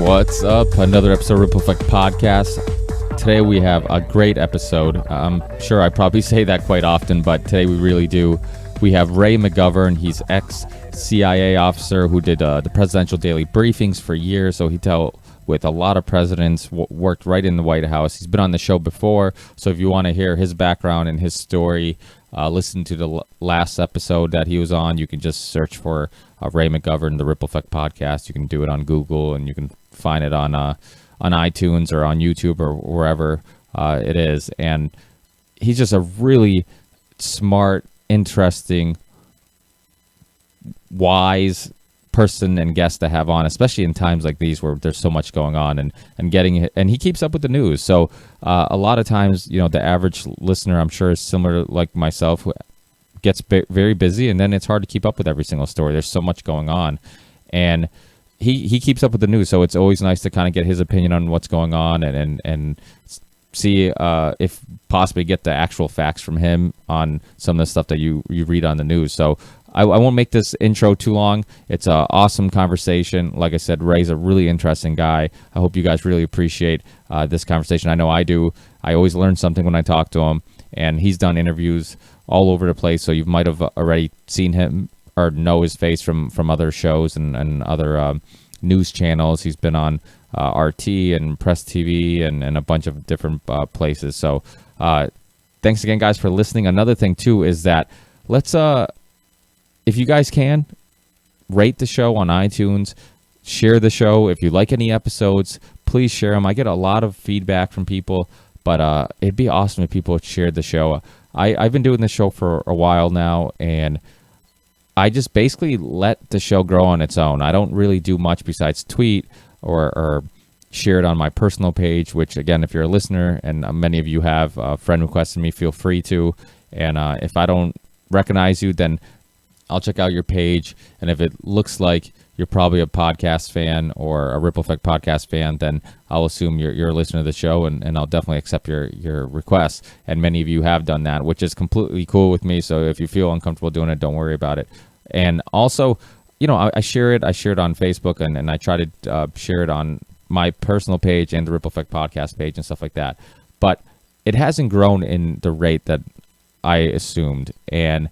What's up? Another episode of Ripple Effect Podcast. Today we have a great episode. I'm sure I probably say that quite often, but today we really do. We have Ray McGovern. He's ex-CIA officer who did the presidential daily briefings for years, so he dealt with a lot of presidents, worked right in the White House. He's been on the show before, so if you want to hear his background and his story, listen to the last episode that he was on. You can just search for Ray McGovern, the Ripple Effect Podcast. You can do it on Google, and you can find it on iTunes or on YouTube or wherever it is. And he's just a really smart, interesting, wise person and guest to have on, especially in times like these where there's so much going on, and he keeps up with the news. So a lot of times, the average listener, I'm sure, is similar like myself, who gets very busy, and then it's hard to keep up with every single story. There's so much going on, and he keeps up with the news, so it's always nice to kind of get his opinion on what's going on and see if possibly get the actual facts from him on some of the stuff that you read on the news. So I won't make this intro too long. It's an awesome conversation. Like I said, Ray's a really interesting guy. I hope you guys really appreciate this conversation. I know I do. I always learn something when I talk to him, and he's done interviews all over the place, so you might have already seen him or know his face from other shows and other news channels. He's been on RT and Press TV and a bunch of different places. So thanks again, guys, for listening. Another thing, too, is that let's, if you guys can, rate the show on iTunes, share the show. If you like any episodes, please share them. I get a lot of feedback from people, but it'd be awesome if people shared the show. I've been doing this show for a while now, and I just basically let the show grow on its own. I don't really do much besides tweet or share it on my personal page, which, again, if you're a listener, and many of you have friend requested me, feel free to. And if I don't recognize you, then I'll check out your page. And if it looks like you're probably a podcast fan or a Ripple Effect Podcast fan, then I'll assume you're a listener to the show, and I'll definitely accept your requests. And many of you have done that, which is completely cool with me. So if you feel uncomfortable doing it, don't worry about it. And also, I share it. I share it on Facebook, and I try to share it on my personal page and the Ripple Effect Podcast page and stuff like that. But it hasn't grown in the rate that I assumed. And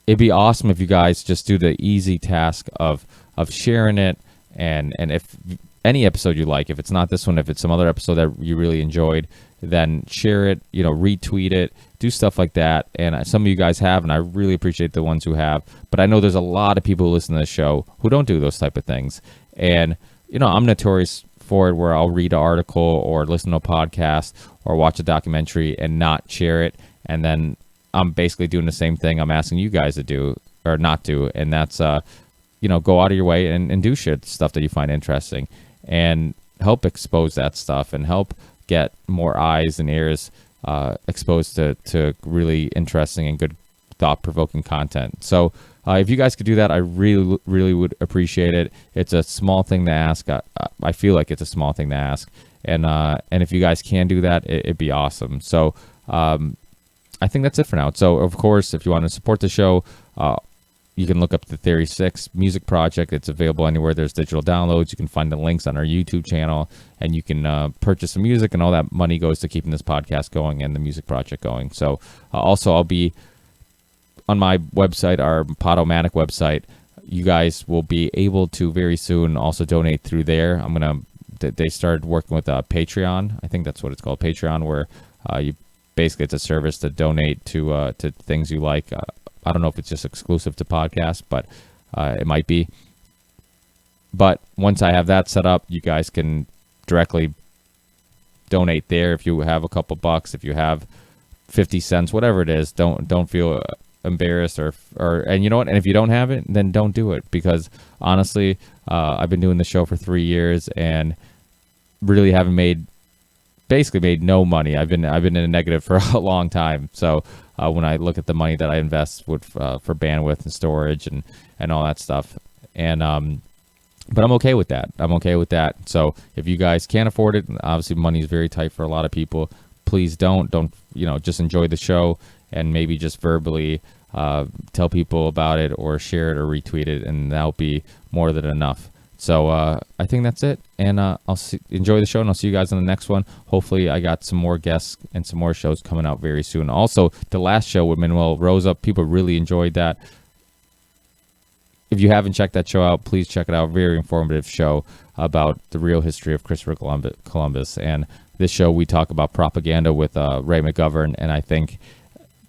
it'd be awesome if you guys just do the easy task of sharing it. And if any episode you like, if it's not this one, if it's some other episode that you really enjoyed, then share it, retweet it, do stuff like that. And some of you guys have, and I really appreciate the ones who have. But I know there's a lot of people who listen to the show who don't do those type of things. And, I'm notorious for it, where I'll read an article or listen to a podcast or watch a documentary and not share it. And then I'm basically doing the same thing I'm asking you guys to do or not do. And that's, go out of your way and do share stuff that you find interesting and help expose that stuff and help get more eyes and ears exposed to really interesting and good thought-provoking content. So if you guys could do that, I really, really would appreciate it. It's a small thing to ask. I feel like it's a small thing to ask. And if you guys can do that, it'd be awesome. So I think that's it for now. So, of course, if you want to support the show, you can look up the Theory 6 music project. It's available anywhere there's digital downloads. You can find the links on our YouTube channel, and you can purchase some music, and all that money goes to keeping this podcast going and the music project going. So also, I'll be on my website, our Podomatic website. You guys will be able to very soon also donate through there. They started working with Patreon. I think that's what it's called, Patreon, where basically it's a service to donate to things you like. I don't know if it's just exclusive to podcasts, but it might be. But once I have that set up, you guys can directly donate there. If you have a couple bucks, if you have 50 cents, whatever it is, don't feel embarrassed or and you know what? And if you don't have it, then don't do it, because honestly, I've been doing the show for 3 years and really haven't made no money. I've been in a negative for a long time. So when I look at the money that I invest for bandwidth and storage and all that stuff, and but I'm okay with that. So if you guys can't afford it, obviously money is very tight for a lot of people. Please don't just enjoy the show and maybe just verbally tell people about it or share it or retweet it, and that'll be more than enough. So I think that's it, and enjoy the show, and I'll see you guys on the next one. Hopefully, I got some more guests and some more shows coming out very soon. Also, the last show with Manuel Rosa, people really enjoyed that. If you haven't checked that show out, please check it out. Very informative show about the real history of Christopher Columbus. And this show, we talk about propaganda with Ray McGovern, and I think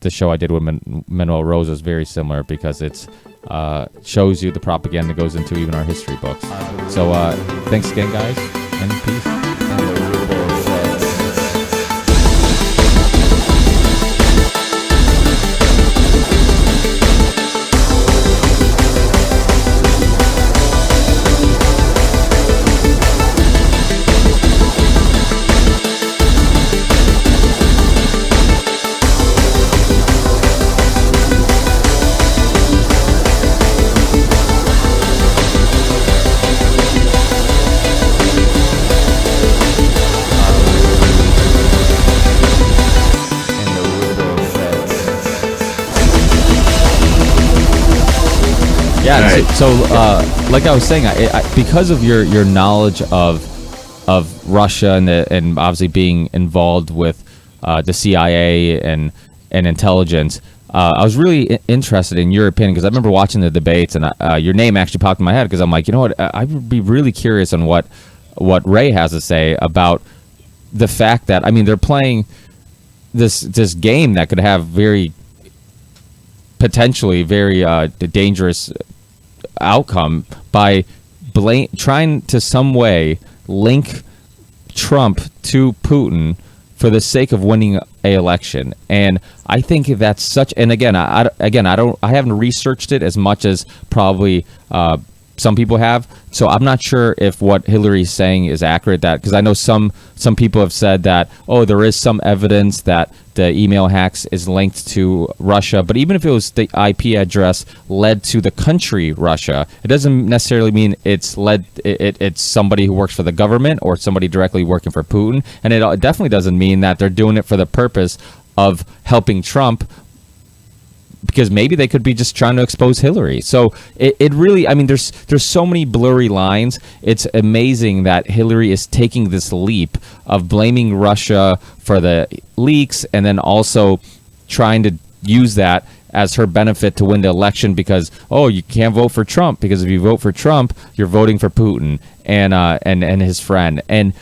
the show I did with Manuel Rosa is very similar because it's shows you the propaganda that goes into even our history books. So thanks again, guys, and peace. Yeah, right. So like I was saying, because of your knowledge of Russia and obviously being involved with the CIA and intelligence, I was really interested in your opinion because I remember watching the debates and your name actually popped in my head because I'm like, you know what, I would be really curious on what Ray has to say about the fact that, I mean, they're playing this game that could have potentially very dangerous outcome by trying to some way link Trump to Putin for the sake of winning a election. And I think that's such, and again, I haven't researched it as much as probably some people have, so I'm not sure if what Hillary's saying is accurate. That because I know some people have said that, oh, there is some evidence that the email hacks is linked to Russia, but even if it was the IP address led to the country Russia, it doesn't necessarily mean it's somebody who works for the government or somebody directly working for Putin, and it definitely doesn't mean that they're doing it for the purpose of helping Trump, because maybe they could be just trying to expose Hillary. So it really, I mean, there's so many blurry lines. It's amazing that Hillary is taking this leap of blaming Russia for the leaks and then also trying to use that as her benefit to win the election because, oh, you can't vote for Trump because if you vote for Trump, you're voting for Putin and his friend. And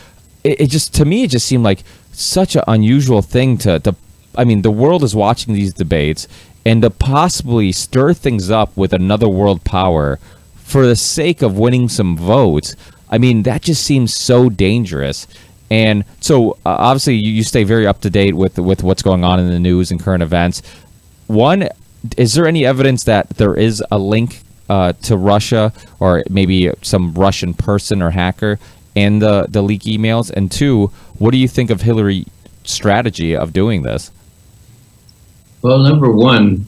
it just, to me, it just seemed like such an unusual thing to I mean, the world is watching these debates, and to possibly stir things up with another world power for the sake of winning some votes, I mean, that just seems so dangerous. And so, obviously, you stay very up to date with what's going on in the news and current events. One, is there any evidence that there is a link to Russia or maybe some Russian person or hacker in the leak emails? And two, what do you think of Hillary's strategy of doing this? Well, number one,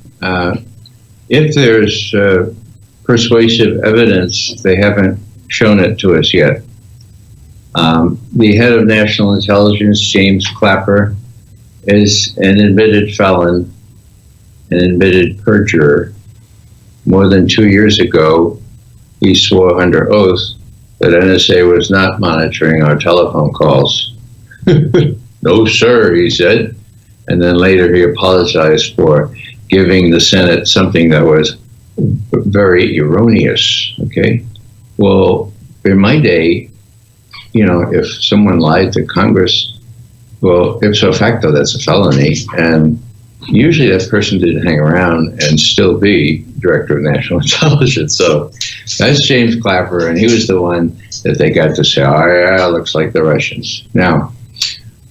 if there's persuasive evidence, they haven't shown it to us yet. The head of national intelligence, James Clapper, is an admitted felon, an admitted perjurer. More than 2 years ago, he swore under oath that NSA was not monitoring our telephone calls. No, sir, he said. And then later he apologized for giving the Senate something that was very erroneous, okay? Well, in my day, you know, if someone lied to Congress, well, ipso facto, that's a felony. And usually that person didn't hang around and still be director of national intelligence. So that's James Clapper, and he was the one that they got to say, oh, yeah, looks like the Russians. Now,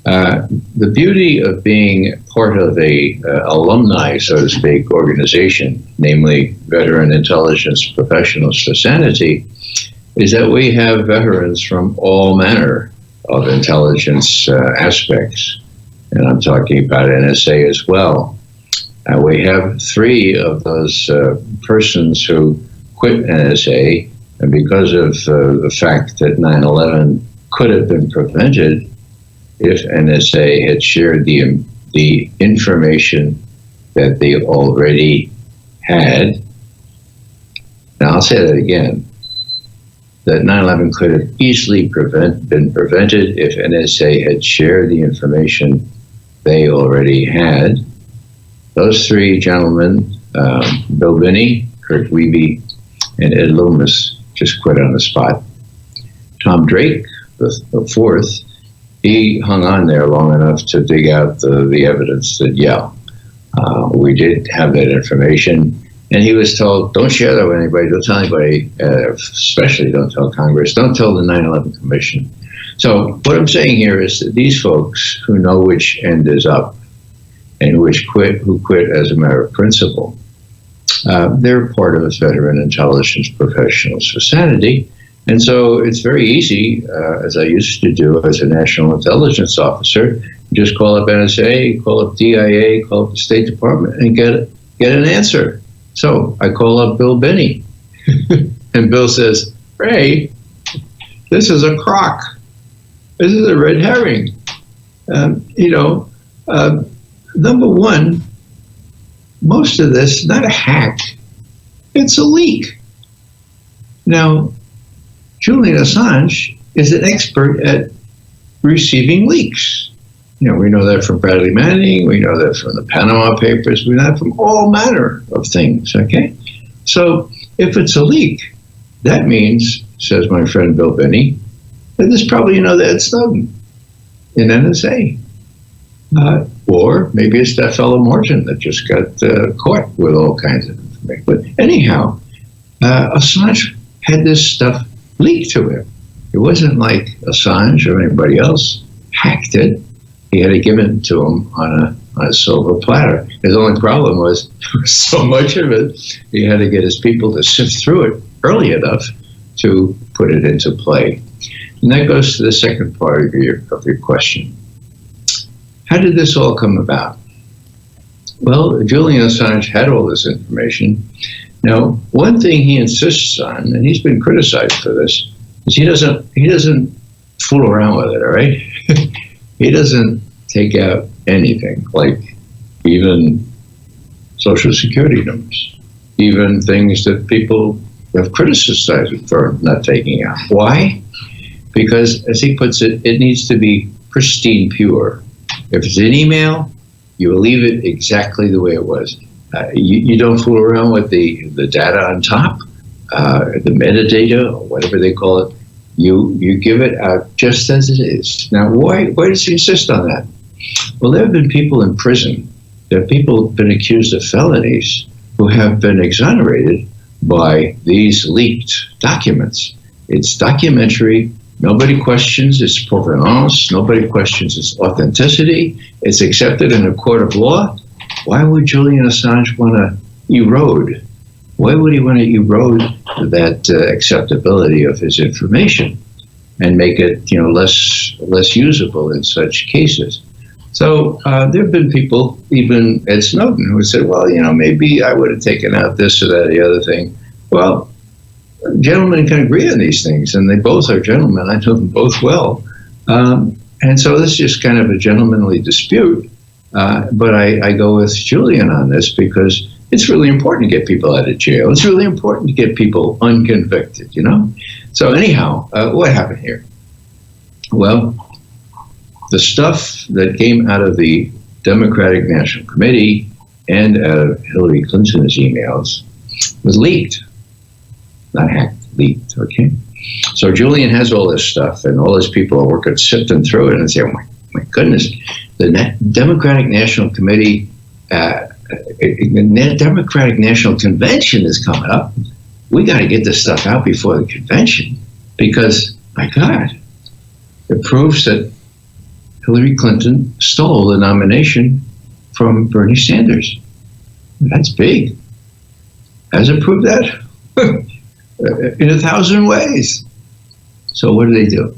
the beauty of being part of a alumni, so to speak, organization, namely Veteran Intelligence Professionals for Sanity, is that we have veterans from all manner of intelligence aspects. And I'm talking about NSA as well. We have 3 of those persons who quit NSA, and because of the fact that 9/11 could have been prevented if NSA had shared the information that they already had. Now, I'll say that again. that 9/11 could have easily been prevented if NSA had shared the information they already had. Those three gentlemen, Bill Binney, Kurt Wiebe, and Ed Loomis, just quit on the spot. Tom Drake, the fourth, he hung on there long enough to dig out the evidence that, we did have that information. And he was told, don't share that with anybody, don't tell anybody, especially don't tell Congress, don't tell the 9/11 Commission. So what I'm saying here is that these folks who know which end is up and who quit as a matter of principle, they're part of a veteran intelligence professionals for sanity. And so it's very easy, as I used to do as a national intelligence officer, just call up NSA, call up DIA, call up the State Department, and get an answer. So I call up Bill Binney, and Bill says, Ray, this is a crock. This is a red herring. Number one, most of this, not a hack, it's a leak. Now, Julian Assange is an expert at receiving leaks. We know that from Bradley Manning, we know that from the Panama Papers, we know that from all manner of things, okay? So if it's a leak, that means, says my friend Bill Binney, that there's probably another Ed Snowden in NSA. Or maybe it's that fellow Morton that just got caught with all kinds of information. But anyhow, Assange had this stuff leaked to him. It wasn't like Assange or anybody else hacked it. He had to give it to him on a silver platter. His only problem was there was so much of it, he had to get his people to sift through it early enough to put it into play. And that goes to the second part of your question. How did this all come about? Well, Julian Assange had all this information. Now, one thing he insists on, and he's been criticized for this, is he doesn't fool around with it, all right? He doesn't take out anything, like even Social Security numbers, even things that people have criticized him for not taking out. Why? Because, as he puts it, it needs to be pristine pure. If it's an email, you will leave it exactly the way it was. You don't fool around with the data on top, the metadata, or whatever they call it. You give it out just as it is. Now, why does he insist on that? Well, there have been people in prison. There have people been accused of felonies who have been exonerated by these leaked documents. It's documentary. Nobody questions its provenance. Nobody questions its authenticity. It's accepted in a court of law. Why would Julian Assange want to erode? Why would he want to erode that acceptability of his information and make it, less usable in such cases? So there have been people, even Ed Snowden, who said, well, maybe I would have taken out this or that or the other thing. Well, gentlemen can agree on these things, and they both are gentlemen. I know them both well. And so this is just kind of a gentlemanly dispute. But I go with Julian on this because it's really important to get people out of jail. It's really important to get people unconvicted, So anyhow, what happened here? Well, the stuff that came out of the Democratic National Committee and out of Hillary Clinton's emails was leaked. Not hacked, leaked, okay? So Julian has all this stuff, and all his people are working, sifting through it, and say, oh my goodness, the Democratic National Committee, the Democratic National Convention is coming up. We got to get this stuff out before the convention, because, my God, it proves that Hillary Clinton stole the nomination from Bernie Sanders. That's big. Has it proved that? In 1,000 ways. So what do?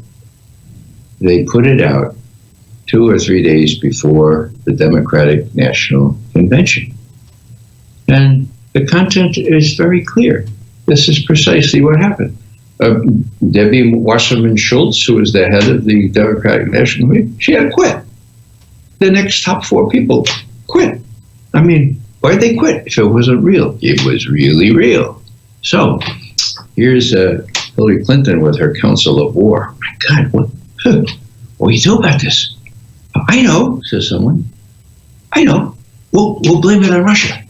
They put it out 2 or 3 days before the Democratic National Convention. And the content is very clear. This is precisely what happened. Debbie Wasserman Schultz, who was the head of the Democratic National Committee, she had to quit. The next top 4 people quit. I mean, why'd they quit if it wasn't real? It was really real. So here's Hillary Clinton with her Council of War. My God, what do you do about this? I know, says someone. I know. We'll blame it on Russia.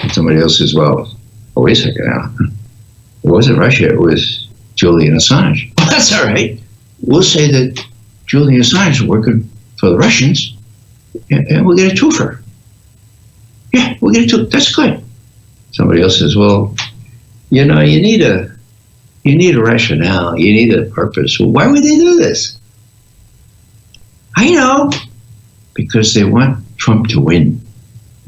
And somebody else says, well, wait a second now. It wasn't Russia, it was Julian Assange. Well, that's all right. We'll say that Julian Assange is working for the Russians, and we'll get a twofer. Yeah, we'll get a twofer. That's good. Somebody else says, well, you need a rationale. You need a purpose. Well, why would they do this? I know. Because they want Trump to win.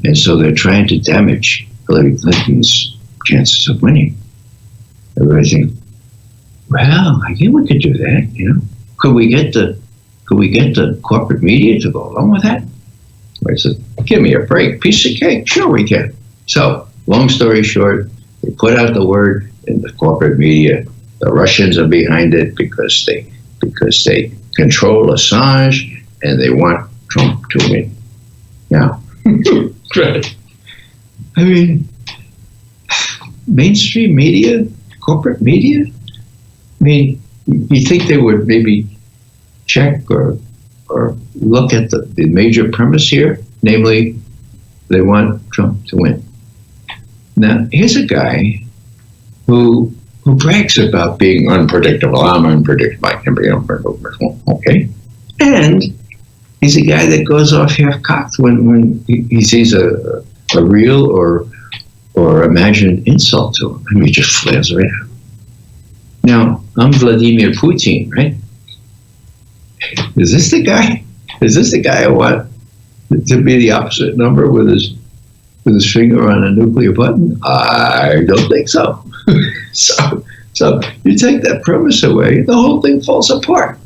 And so they're trying to damage Hillary Clinton's chances of winning. Everybody thinks, well, I think we could do that, Could we get the corporate media to go along with that? I said, give me a break. Piece of cake. Sure we can. So, long story short, they put out the word in the corporate media. The Russians are behind it because they control Assange and they want Trump to win. Now, right. I mean, mainstream media, corporate media, I mean, you think they would maybe check or look at the major premise here, namely, they want Trump to win. Now, here's a guy who brags about being unpredictable. I'm unpredictable. I can be unpredictable. Okay. And he's a guy that goes off half-cocked when he sees a real or imagined insult to him. I mean, he just flares right out. Now, I'm Vladimir Putin, right? Is this the guy? Is this the guy I want to be the opposite number with his finger on a nuclear button? I don't think so. So you take that premise away, the whole thing falls apart.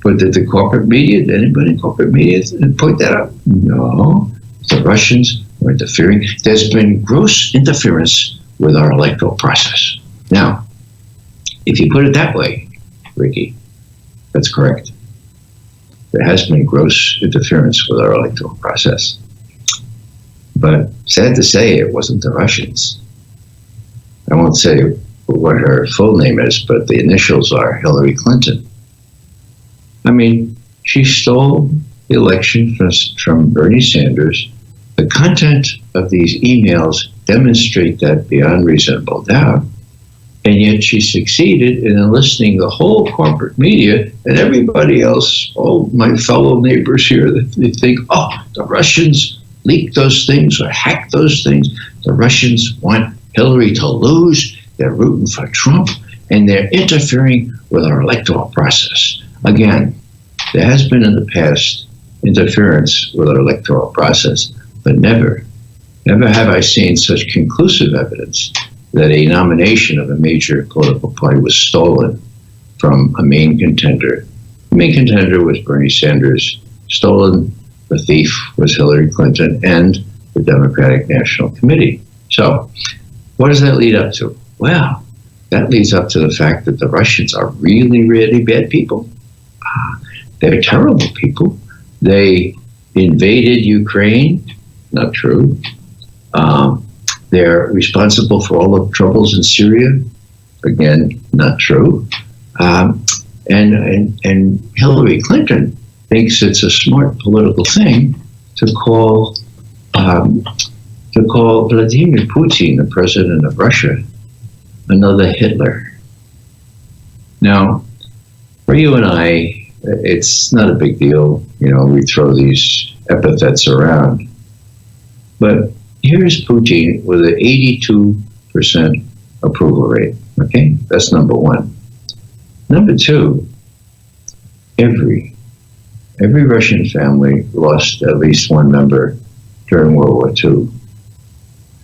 But did anybody in corporate media point that out? No. The Russians are interfering. There's been gross interference with our electoral process. Now, if you put it that way, Ricky, that's correct. There has been gross interference with our electoral process. But sad to say, it wasn't the Russians. I won't say what her full name is, but the initials are Hillary Clinton. I mean, she stole the election from Bernie Sanders. The content of these emails demonstrate that beyond reasonable doubt. And yet she succeeded in enlisting the whole corporate media and everybody else, all my fellow neighbors here, that they think, oh, the Russians leaked those things or hacked those things. The Russians want Hillary to lose. They're rooting for Trump, and they're interfering with our electoral process. Again, there has been in the past interference with our electoral process, but never have I seen such conclusive evidence that a nomination of a major political party was stolen from a main contender. The main contender was Bernie Sanders. Stolen, the thief was Hillary Clinton and the Democratic National Committee. So, what does that lead up to? Well, that leads up to the fact that the Russians are really, really bad people. They're terrible people. They invaded Ukraine. Not true. They're responsible for all the troubles in Syria. Again, not true. And Hillary Clinton thinks it's a smart political thing to call Vladimir Putin, the president of Russia, another Hitler. Now, for you and I, it's not a big deal. We throw these epithets around. But here's Putin with an 82% approval rate. Okay, that's number one. Number two, every Russian family lost at least one member during World War II.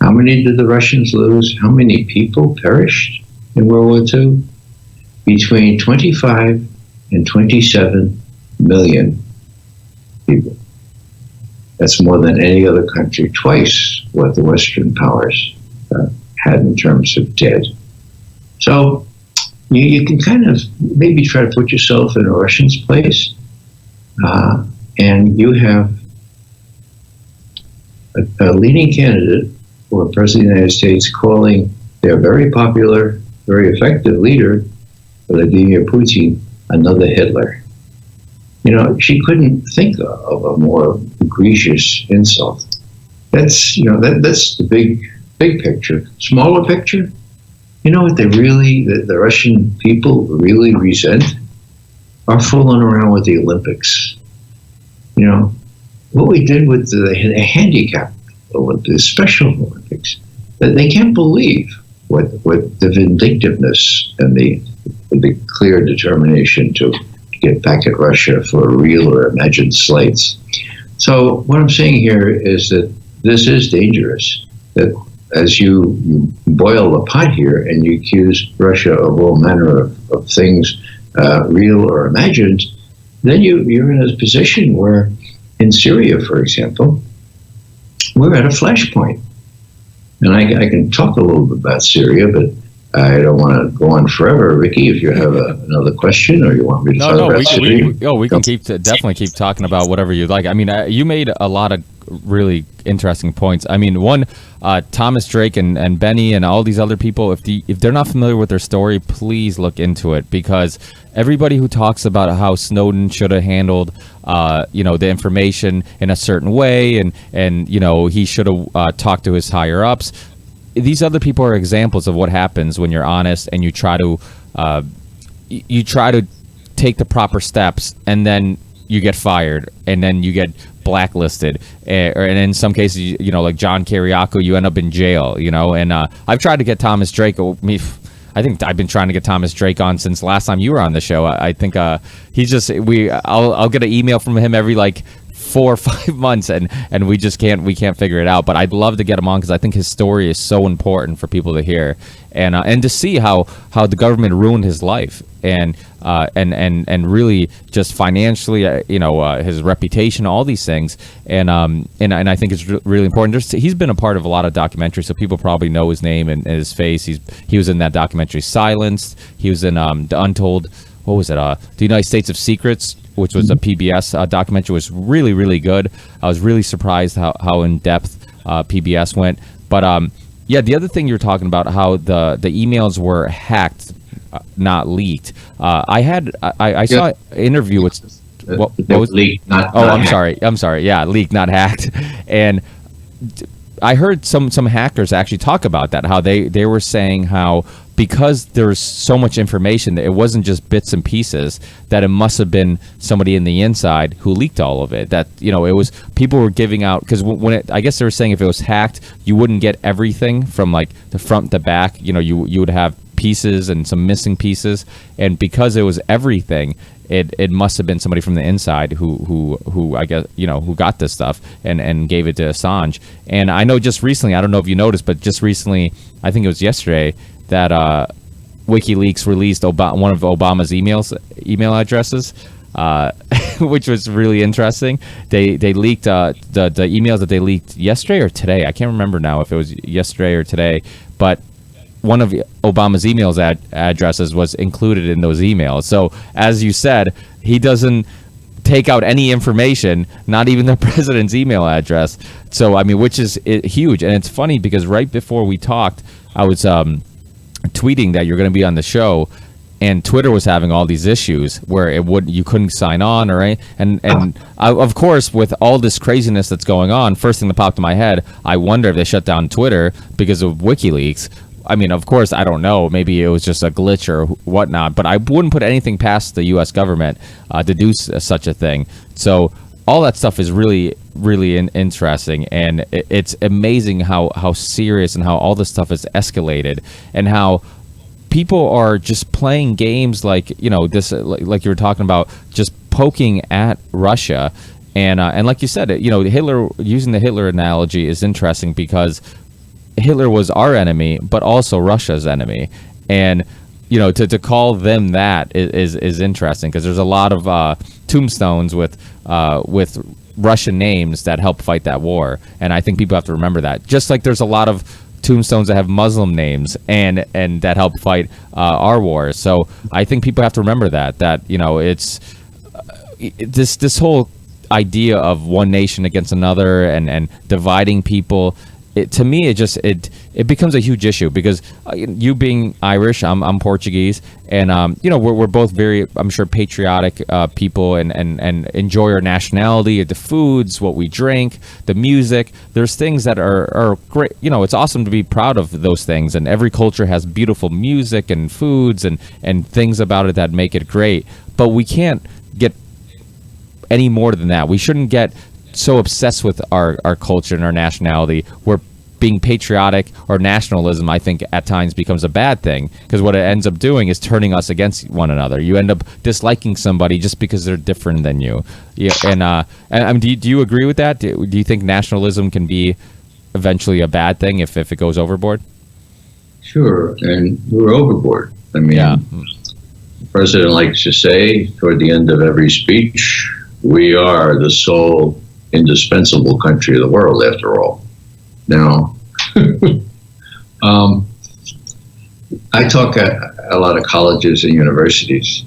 How many did the Russians lose? How many people perished in World War II? Between 25 and 27 million people. That's more than any other country, twice what the Western powers had in terms of dead. So you can kind of maybe try to put yourself in a Russian's place, and you have a leading candidate for President of the United States calling their very popular very effective leader, Vladimir Putin, another Hitler. She couldn't think of a more egregious insult. That's that's the big picture. Smaller picture, what the Russian people really resent are fooling around with the Olympics. What we did with the handicap Olympics, the Special Olympics, that they can't believe what the vindictiveness and the clear determination to get back at Russia for real or imagined slights. So what I'm saying here is that this is dangerous. That as you boil the pot here and you accuse Russia of all manner of things, real or imagined, then you're in a position where, in Syria, for example, we're at a flashpoint. And I can talk a little bit about Syria, but I don't want to go on forever. Ricky, if you have another question or you want me to talk about Syria. We can definitely keep talking about whatever you'd like. I mean, you made a lot of really interesting points. I mean, one, Thomas Drake and Benny and all these other people, if they're not familiar with their story, please look into it, because everybody who talks about how Snowden should have handled the information in a certain way and he should have talked to his higher ups, these other people are examples of what happens when you're honest and you try to take the proper steps, and then you get fired, and then you get blacklisted, and in some cases, like John Kiriakou, you end up in jail. And I've tried to get Thomas Drake. I think I've been trying to get Thomas Drake on since last time you were on the show. I think he's just I'll get an email from him every 4 or 5 months, and we can't figure it out. But I'd love to get him on, because I think his story is so important for people to hear, and to see how the government ruined his life, and really just financially, his reputation, all these things, and I think it's really important. He's been a part of a lot of documentaries, so people probably know his name and his face. He was in that documentary Silenced. He was in the Untold. What was it? The United States of Secrets, which was a PBS documentary. Was really, really good. I was really surprised how in depth PBS went. But the other thing you're talking about, how the emails were hacked, not leaked. I saw an interview with what was leaked, not I'm sorry. Yeah, leaked, not hacked. And I heard some hackers actually talk about that, how they were saying how, because there's so much information, that it wasn't just bits and pieces, that it must have been somebody in the inside who leaked all of it. That it was people were giving out, because I guess they were saying if it was hacked, you wouldn't get everything from the front to back. You would have pieces and some missing pieces, and because it was everything, it must have been somebody from the inside who I guess who got this stuff and gave it to Assange. And I know just recently, I don't know if you noticed, but just recently, I think it was yesterday, that WikiLeaks released one of Obama's email addresses, which was really interesting. They leaked the emails that they leaked yesterday or today. I can't remember now if it was yesterday or today, but one of Obama's emails addresses was included in those emails. So as you said, he doesn't take out any information, not even the president's email address. So I mean, which is huge. And it's funny because right before we talked, I was tweeting that you're going to be on the show, and Twitter was having all these issues where you couldn't sign on and of course, with all this craziness that's going on, first thing that popped in my head, I wonder if they shut down Twitter because of WikiLeaks. I mean, of course, I don't know. Maybe it was just a glitch or whatnot, but I wouldn't put anything past the U.S. government to do such a thing. So all that stuff is really, really interesting, and it's amazing how serious and how all this stuff is escalated, and how people are just playing games like this, like you were talking about, just poking at Russia, and like you said, Hitler, using the Hitler analogy is interesting because Hitler was our enemy, but also Russia's enemy, and to call them that is interesting, because there's a lot of tombstones with Russian names that help fight that war, and I think people have to remember that. Just like there's a lot of tombstones that have Muslim names and that help fight our wars. So I think people have to remember that it's this whole idea of one nation against another and dividing people. To me, it it becomes a huge issue because you being Irish, I'm Portuguese, and we're both very, I'm sure, patriotic people, and enjoy our nationality, the foods, what we drink, the music. There's things that are great. It's awesome to be proud of those things, and every culture has beautiful music and foods and things about it that make it great. But we can't get any more than that. We shouldn't get so obsessed with our culture and our nationality where being patriotic or nationalism, I think, at times becomes a bad thing, because what it ends up doing is turning us against one another. You end up disliking somebody just because they're different than you. Yeah, and do you agree with that? Do you think nationalism can be eventually a bad thing if it goes overboard? Sure, and we're overboard. I mean, yeah. The president likes to say toward the end of every speech, we are the sole indispensable country of the world, after all. Now, I talk at a lot of colleges and universities,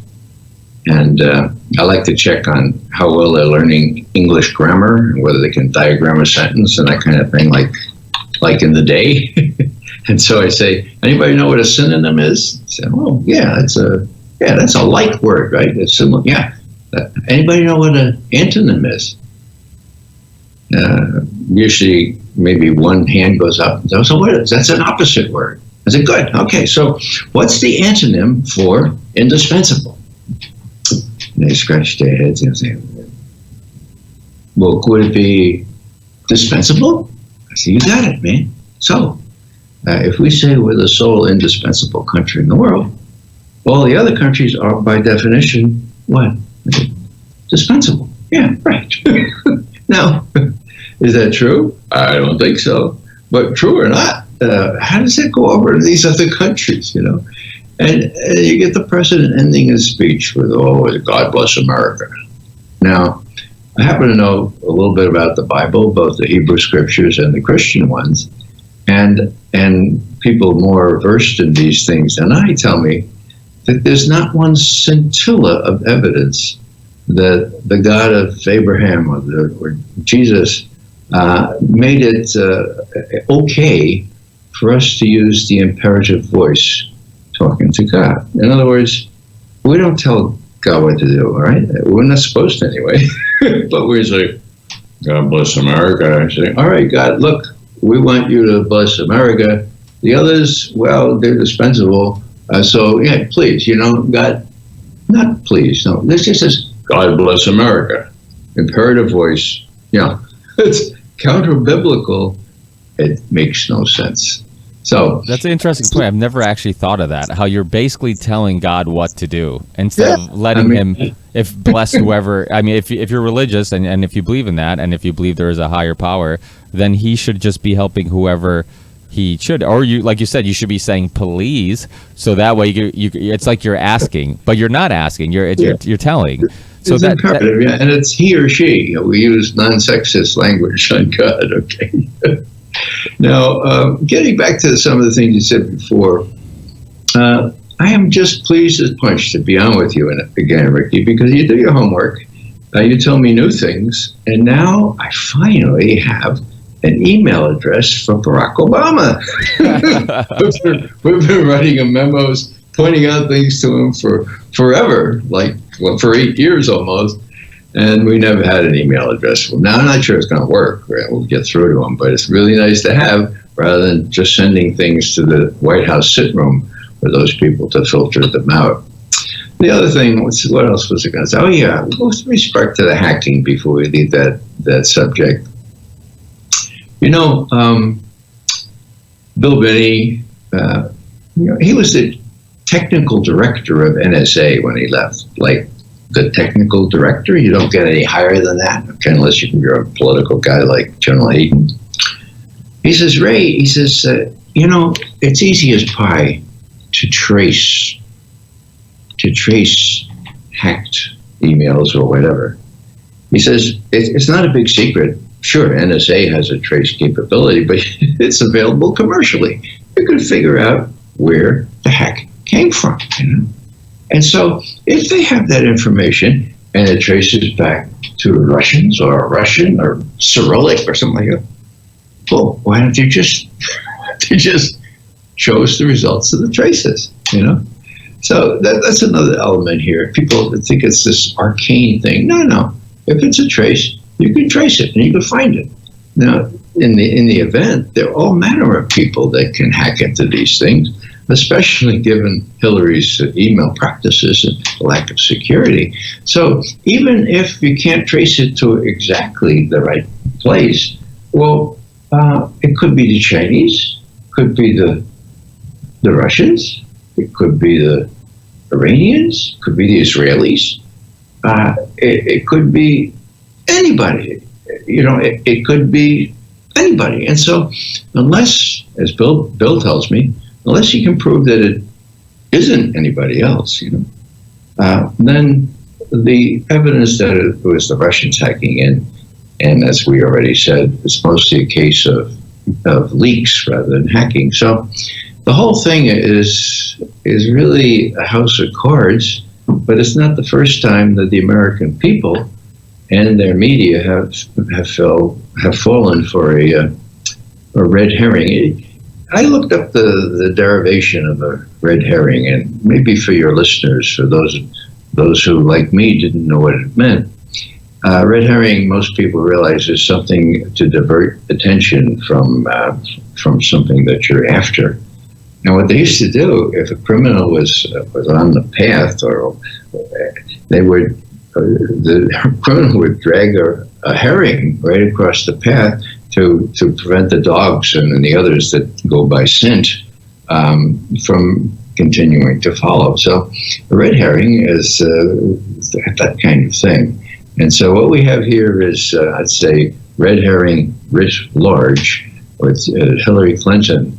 and I like to check on how well they're learning English grammar and whether they can diagram a sentence and that kind of thing, like in the day. And so I say, anybody know what a synonym is? I say, oh, yeah, that's a like word, right? It's similar. Yeah. Anybody know what an antonym is? Usually, maybe one hand goes up. So what is? That's an opposite word. I said, good. Okay, so what's the antonym for indispensable? And they scratch their heads and say, well, could it be dispensable? I said, you got it, man. So, if we say we're the sole indispensable country in the world, all the other countries are, by definition, what? Dispensable. Yeah, right. Now, is that true? I don't think so. But true or not, how does that go over to these other countries, And you get the president ending his speech with, oh, God bless America. Now, I happen to know a little bit about the Bible, both the Hebrew scriptures and the Christian ones. And people more versed in these things than I tell me that there's not one scintilla of evidence that the God of Abraham or Jesus made it okay for us to use the imperative voice talking to God. In other words, we don't tell God what to do, all right? We're not supposed to anyway. But we say, God bless America. I say, all right, God, look, we want you to bless America. The others, well, they're dispensable. So, yeah, please, God, not please, no. This just says, God bless America. Imperative voice. It's counter-biblical. It makes no sense. So that's an interesting point. I've never actually thought of that. How you're basically telling God what to do instead of letting him, if bless whoever. I mean, if you're religious and if you believe in that, and if you believe there is a higher power, then he should just be helping whoever he should. Or you, like you said, you should be saying please, so that way you it's like you're asking, but you're not asking. You're telling. So it's imperative, yeah, and it's he or she. We use non-sexist language on God. Okay. Now, getting back to some of the things you said before, I am just pleased as punch to be on with you again, Ricky, because you do your homework, you tell me new things, and now I finally have an email address for Barack Obama. We've been writing him memos, pointing out things to him for forever, for 8 years almost. And we never had an email address for him. Now, I'm not sure it's going to work. We'll get through to him, but it's really nice to have rather than just sending things to the White House sit room for those people to filter them out. The other thing, what else was I going to say? Oh, yeah, with respect to the hacking before we leave that subject. Bill Binney, he was the technical director of NSA when he left, the technical director. You don't get any higher than that, unless you're a political guy like General Hayden. He says, Ray, it's easy as pie to trace hacked emails or whatever. He says, it's not a big secret. Sure, NSA has a trace capability, but it's available commercially. You can figure out where the hack came from, And so if they have that information and it traces back to Russians or a Russian or Cyrillic or something like that, well, why don't you just They just chose the results of the traces, you know? So that's another element here. People think it's this arcane thing. No. If it's a trace, you can trace it and you can find it. Now, in the event, there are all manner of people that can hack into these things, especially given Hillary's email practices and lack of security. So even if you can't trace it to exactly the right place, well, it could be the Chinese, could be the Russians, it could be the Iranians, could be the Israelis, it could be anybody. You know, it could be anybody. And so unless, as Bill tells me, unless you can prove that it isn't anybody else, you know, then the evidence that it was the Russians hacking in, and as we already said, it's mostly a case of leaks rather than hacking. So the whole thing is really a house of cards, but it's not the first time that the American people and their media have fallen for a red herring. I looked up the derivation of a red herring, and maybe for your listeners, for those who, like me, didn't know what it meant. Red herring, most people realize, is something to divert attention from something that you're after. And what they used to do, if a criminal was on the path, or the criminal would drag a herring right across the path to prevent the dogs and the others that go by scent from continuing to follow. So a red herring is that kind of thing. And so what we have here is, I'd say, red herring writ large with Hillary Clinton,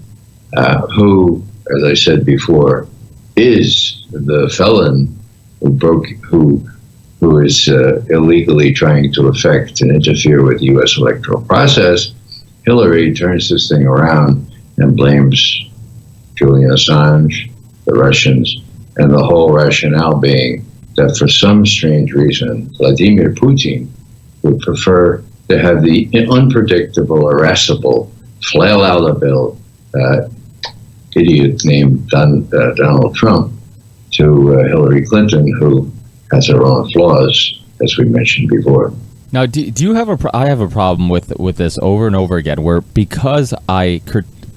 who, as I said before, is the felon who is illegally trying to affect and interfere with the U.S. electoral process. Hillary turns this thing around and blames Julian Assange, the Russians, and the whole rationale being that for some strange reason, Vladimir Putin would prefer to have the unpredictable, irascible, flail-out-a-bill idiot named Donald Trump to Hillary Clinton, who has her own flaws, as we mentioned before. Now, do you have I have a problem with this over and over again, where because I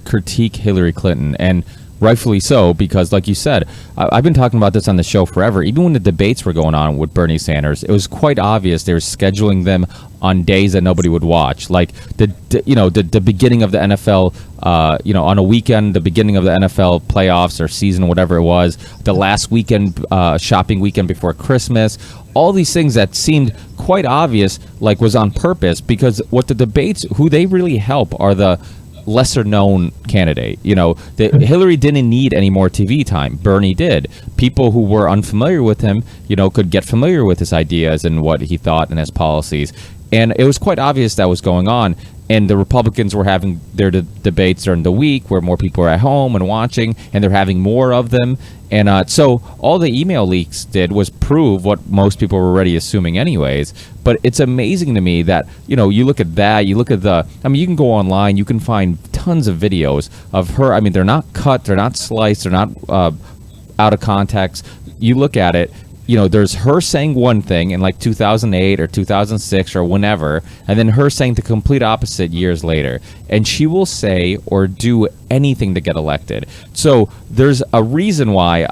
critique Hillary Clinton, and rightfully so, because like you said, I've been talking about this on the show forever. Even when the debates were going on with Bernie Sanders, it was quite obvious they were scheduling them on days that nobody would watch, like the beginning of the NFL, on a weekend, the beginning of the NFL playoffs or season, whatever it was, the last weekend, shopping weekend before Christmas. All these things that seemed quite obvious, like was on purpose, because what the debates, who they really help are the lesser known candidate. Hillary didn't need any more TV time. Bernie did. People who were unfamiliar with him, could get familiar with his ideas and what he thought and his policies. And it was quite obvious that was going on. And the Republicans were having their debates during the week where more people are at home and watching, and they're having more of them. And so all the email leaks did was prove what most people were already assuming anyways. But it's amazing to me that, you look at that, you look at you can go online, you can find tons of videos of her. I mean, they're not cut, they're not sliced, they're not out of context. You look at it, there's her saying one thing in like 2008 or 2006 or whenever, and then her saying the complete opposite years later. And she will say or do anything to get elected. So there's a reason why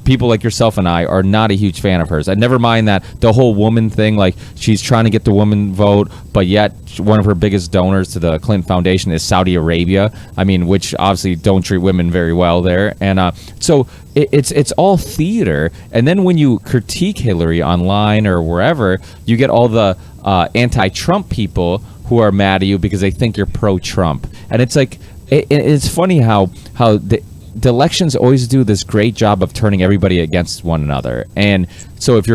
people like yourself and I are not a huge fan of hers. And never mind that the whole woman thing, like she's trying to get the woman vote, but yet one of her biggest donors to the Clinton Foundation is Saudi Arabia. I mean, which obviously don't treat women very well there. And so it's all theater. And then when you critique Hillary online or wherever, you get all the anti-Trump people who are mad at you because they think you're pro-Trump. And it's like, it's funny how the elections always do this great job of turning everybody against one another. And so if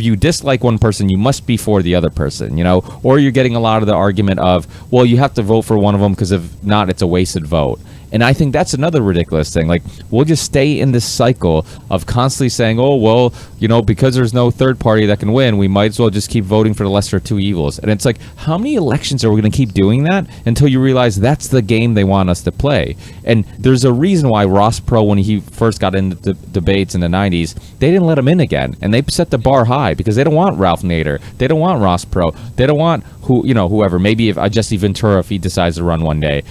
you dislike one person, you must be for the other person, or you're getting a lot of the argument of, well, you have to vote for one of them because if not, it's a wasted vote. And I think that's another ridiculous thing. Like, we'll just stay in this cycle of constantly saying, oh, well, because there's no third party that can win, we might as well just keep voting for the lesser of two evils. And it's like, how many elections are we going to keep doing that until you realize that's the game they want us to play? And there's a reason why Ross Perot, when he first got into the debates in the 90s, they didn't let him in again. And they set the bar high because they don't want Ralph Nader. They don't want Ross Perot. They don't want whoever. Maybe if Jesse Ventura, if he decides to run one day.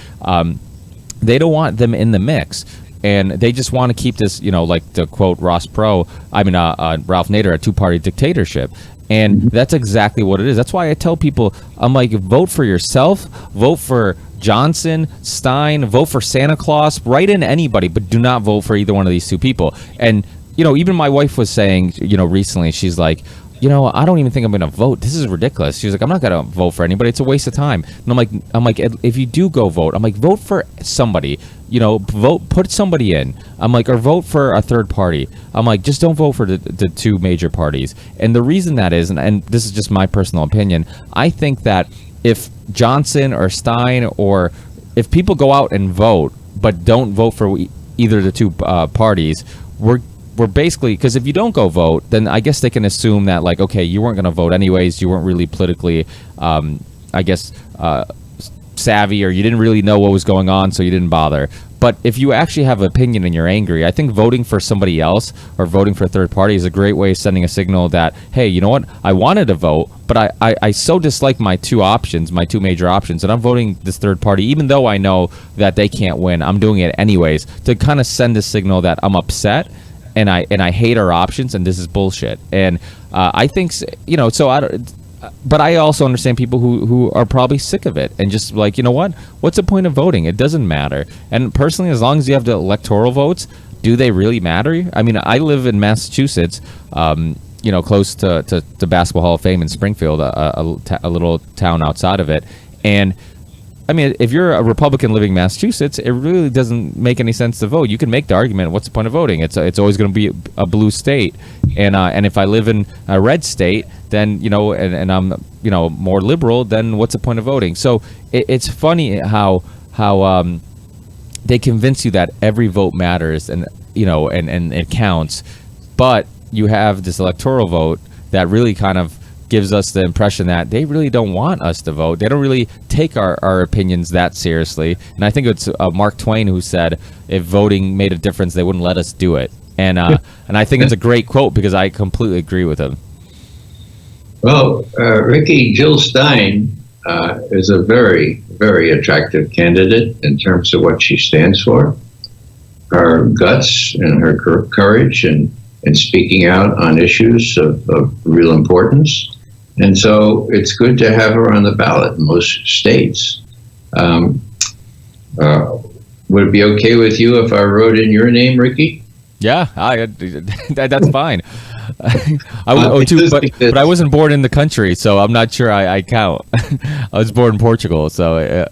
They don't want them in the mix, and they just want to keep this, like to quote Ralph Nader, a two-party dictatorship. And that's exactly what it is. That's why I tell people, I'm like, vote for yourself, vote for Johnson, Stein, vote for Santa Claus, write in anybody, but do not vote for either one of these two people. And, even my wife was saying, recently, she's like, I don't even think I'm going to vote. This is ridiculous. She was like, I'm not going to vote for anybody. It's a waste of time. And I'm like, if you do go vote, I'm like, vote for somebody, put somebody in. I'm like, or vote for a third party. I'm like, just don't vote for the two major parties. And the reason that is, and this is just my personal opinion, I think that if Johnson or Stein, or if people go out and vote, but don't vote for either of the two parties, we're basically, because if you don't go vote, then I guess they can assume that, like, okay, you weren't going to vote anyways, you weren't really politically, savvy, or you didn't really know what was going on, so you didn't bother. But if you actually have an opinion and you're angry, I think voting for somebody else or voting for a third party is a great way of sending a signal that, hey, you know what, I wanted to vote, but I so dislike my two major options, and I'm voting this third party, even though I know that they can't win. I'm doing it anyways to kind of send a signal that I'm upset, and I hate our options, and this is bullshit. And I think, so I don't. But I also understand people who are probably sick of it and just like, what's the point of voting? It doesn't matter. And personally, as long as you have the electoral votes, do they really matter? I mean, I live in Massachusetts, close to Basketball Hall of Fame in Springfield, a little town outside of it. And I mean, if you're a Republican living in Massachusetts, it really doesn't make any sense to vote. You can make the argument, what's the point of voting? It's always going to be a blue state. And if I live in a red state, then, and I'm, more liberal, then what's the point of voting? So it's funny how they convince you that every vote matters and it counts. But you have this electoral vote that really kind of gives us the impression that they really don't want us to vote. They don't really take our opinions that seriously. And I think it's Mark Twain who said, if voting made a difference, they wouldn't let us do it. And I think it's a great quote because I completely agree with him. Well, Ricky, Jill Stein is a very, very attractive candidate in terms of what she stands for. Her guts and her courage and speaking out on issues of real importance. And so it's good to have her on the ballot in most states. Would it be okay with you if I wrote in your name, Ricky? Yeah, that's fine. But I wasn't born in the country, so I'm not sure I count. I was born in Portugal, so...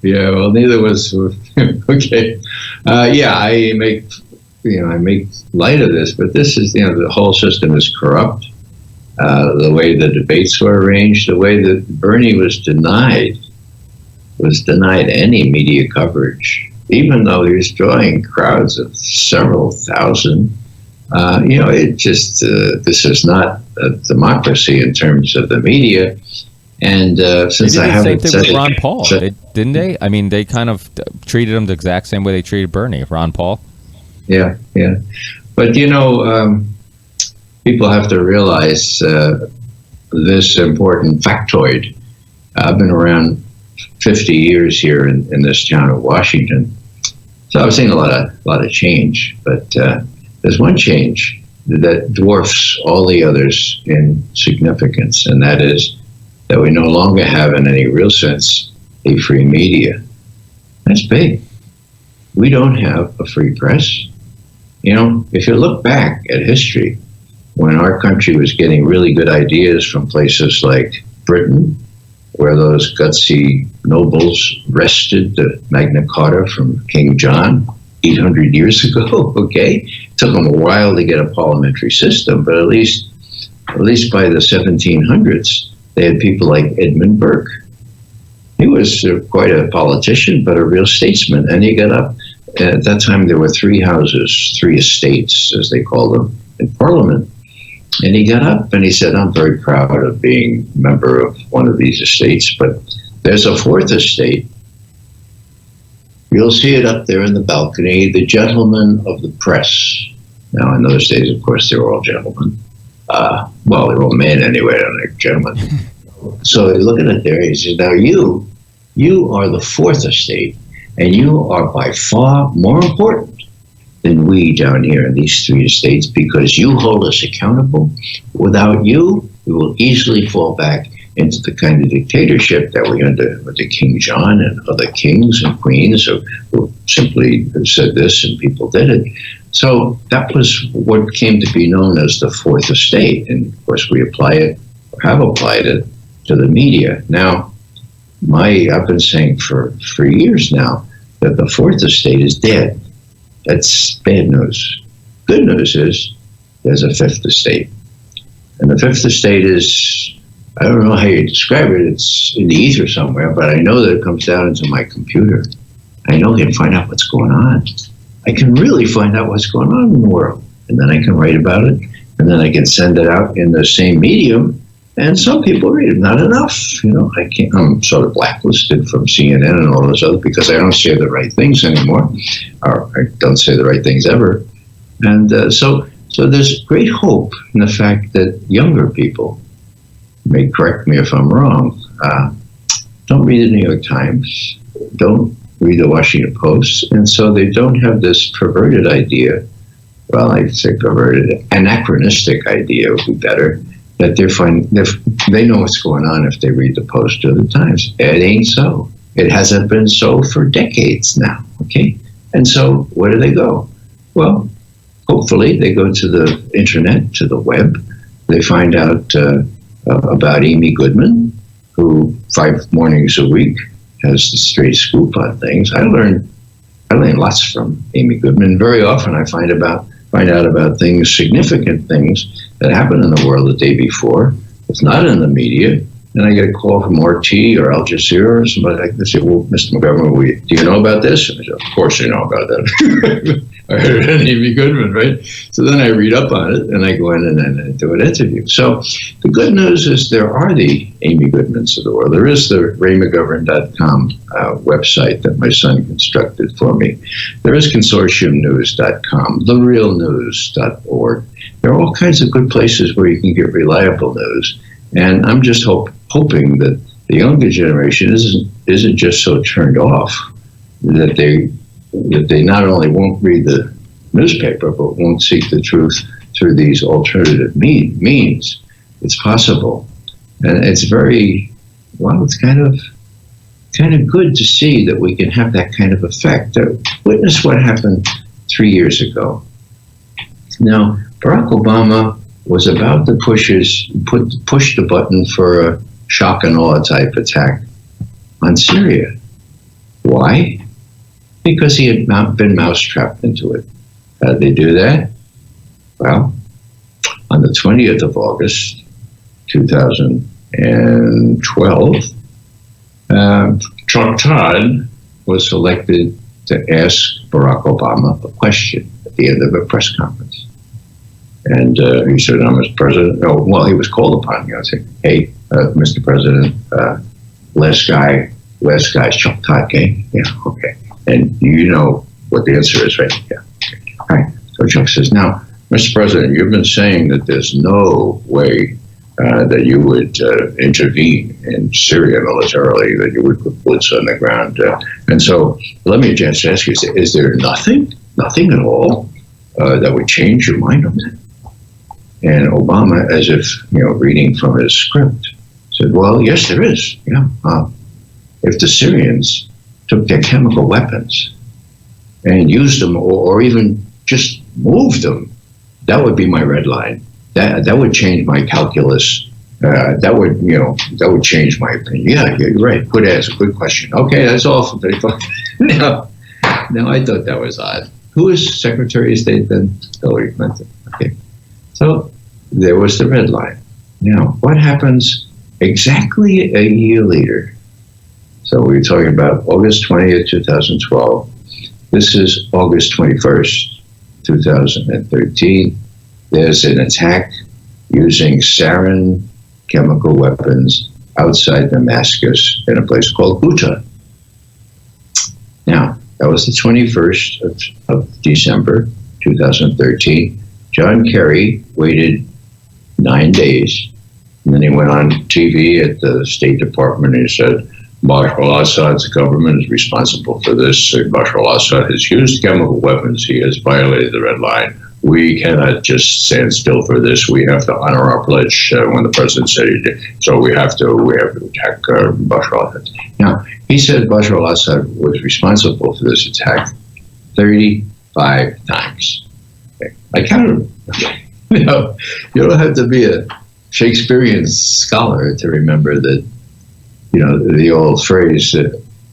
Yeah, well, neither was... Okay. I make light of this, but this is, the whole system is corrupt. The way the debates were arranged, the way that Bernie was denied any media coverage, even though he was drawing crowds of several thousand. It just, this is not a democracy in terms of the media. And since I haven't said with Ron Paul, didn't they? I mean, they kind of treated him the exact same way they treated Bernie, Ron Paul. Yeah. But, people have to realize this important factoid. I've been around 50 years here in this town of Washington. So I've seen a lot of change, but there's one change that dwarfs all the others in significance, and that is that we no longer have, in any real sense, a free media. That's big. We don't have a free press. If you look back at history, when our country was getting really good ideas from places like Britain, where those gutsy nobles wrested the Magna Carta from King John 800 years ago, okay? It took them a while to get a parliamentary system, but at least by the 1700s, they had people like Edmund Burke. He was quite a politician, but a real statesman. And he got up. At that time, there were three houses, three estates, as they called them, in Parliament. And he got up and he said, I'm very proud of being a member of one of these estates, but there's a fourth estate. You'll see it up there in the balcony, the gentlemen of the press. Now, in those days, of course, they were all gentlemen. Well, they were all men anyway, they're like gentlemen. So looking at there, he said, now you are the fourth estate, and you are by far more important than we down here in these three estates, because you hold us accountable. Without you, we will easily fall back into the kind of dictatorship that we under with the King John and other kings and queens who simply said this and people did it. So that was what came to be known as the Fourth Estate. And of course, we apply it, or have applied it, to the media. Now, I've been saying for years now that the Fourth Estate is dead. That's bad news. Good news is there's a Fifth Estate. And the Fifth Estate is, I don't know how you describe it, it's in the ether somewhere, but I know that it comes down into my computer. I know I can find out what's going on. I can really find out what's going on in the world. And then I can write about it, and then I can send it out in the same medium. And some people read it, not enough. I'm sort of blacklisted from CNN and all those other, because I don't say the right things anymore, or I don't say the right things ever. And so there's great hope in the fact that younger people, may correct me if I'm wrong, don't read the New York Times, don't read the Washington Post, and so they don't have this perverted idea, well, I'd say perverted, anachronistic idea would be better, that they know what's going on if they read the Post or the Times. It ain't so. It hasn't been so for decades now, okay? And so where do they go? Well, hopefully they go to the internet, to the web. They find out about Amy Goodman, who 5 mornings a week has the straight scoop on things. I learned lots from Amy Goodman. Very often I find out about things, significant things that happened in the world the day before. It's not in the media. Then I get a call from RT or Al Jazeera or somebody like this. They say, well, Mr. McGovern, do you know about this? And I said, of course I know about that. I heard it on Amy Goodman, right? So then I read up on it and I go in and do an interview. So the good news is there are the Amy Goodmans of the world. There is the RayMcGovern.com website that my son constructed for me. There is ConsortiumNews.com, TheRealNews.org. There are all kinds of good places where you can get reliable news. And I'm just hoping that the younger generation isn't just so turned off that they not only won't read the newspaper, but won't seek the truth through these alternative means. It's possible. And it's it's kind of good to see that we can have that kind of effect. Witness what happened 3 years ago. Now, Barack Obama was about to push the button for a shock and awe type attack on Syria. Why? Because he had been mousetrapped into it. How did they do that? Well, on the 20th of August, 2012, Chuck Todd was selected to ask Barack Obama a question at the end of a press conference. And he said, I'm Mr. President. Oh, well, he was called upon. I said, hey, Mr. President, last guy's Chuck Todd, okay? Yeah, okay. And you know what the answer is, right? Yeah. Okay. All right. So Chuck says, now, Mr. President, you've been saying that there's no way that you would intervene in Syria militarily, that you would put boots on the ground. And so let me just ask you, is there nothing at all that would change your mind on that? And Obama, as if, reading from his script, said, well, yes, there is. Yeah. If the Syrians took their chemical weapons and used them or even just moved them, that would be my red line. That would change my calculus. That would change my opinion. Yeah, you're right. Good question. Okay, that's all for today. No, I thought that was odd. Who was Secretary of State then? Hillary Clinton. Okay. So there was the red line. Now, what happens exactly a year later? So we're talking about August 20th, 2012. This is August 21st, 2013. There's an attack using sarin chemical weapons outside Damascus in a place called Ghouta. Now, that was the 21st of December, 2013. John Kerry waited 9 days, and then he went on TV at the State Department and he said, Bashar al-Assad's government is responsible for this. Bashar al-Assad has used chemical weapons. He has violated the red line. We cannot just stand still for this. We have to honor our pledge when the president said he did. So we have to attack Bashar al-Assad. Now, he said Bashar al-Assad was responsible for this attack 35 times. Okay. I counted them. You know, you don't have to be a Shakespearean scholar to remember that, you know, the old phrase,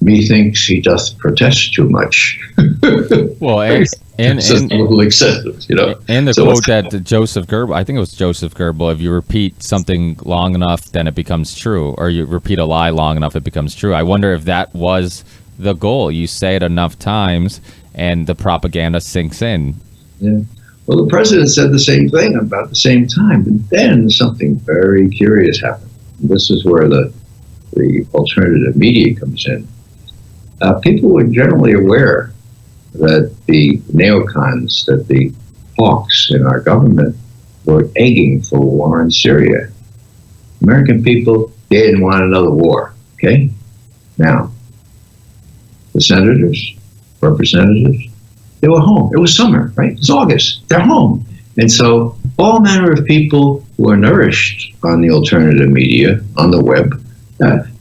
methinks he doth protest too much. Well, and it's just a little excessive, you know. And the quote that Joseph Goebbels, I think it was Joseph Goebbels, if you repeat something long enough, then it becomes true, or you repeat a lie long enough, it becomes true. I wonder if that was the goal. You say it enough times, and the propaganda sinks in. Yeah. Well, the president said the same thing about the same time, but then something very curious happened. This is where the alternative media comes in. People were generally aware that the neocons, that the hawks in our government were egging for war in Syria. American people, they didn't want another war, okay? Now, the senators, representatives, they were home. It was summer, right? It's August. They're home. And so all manner of people who are nourished on the alternative media, on the web,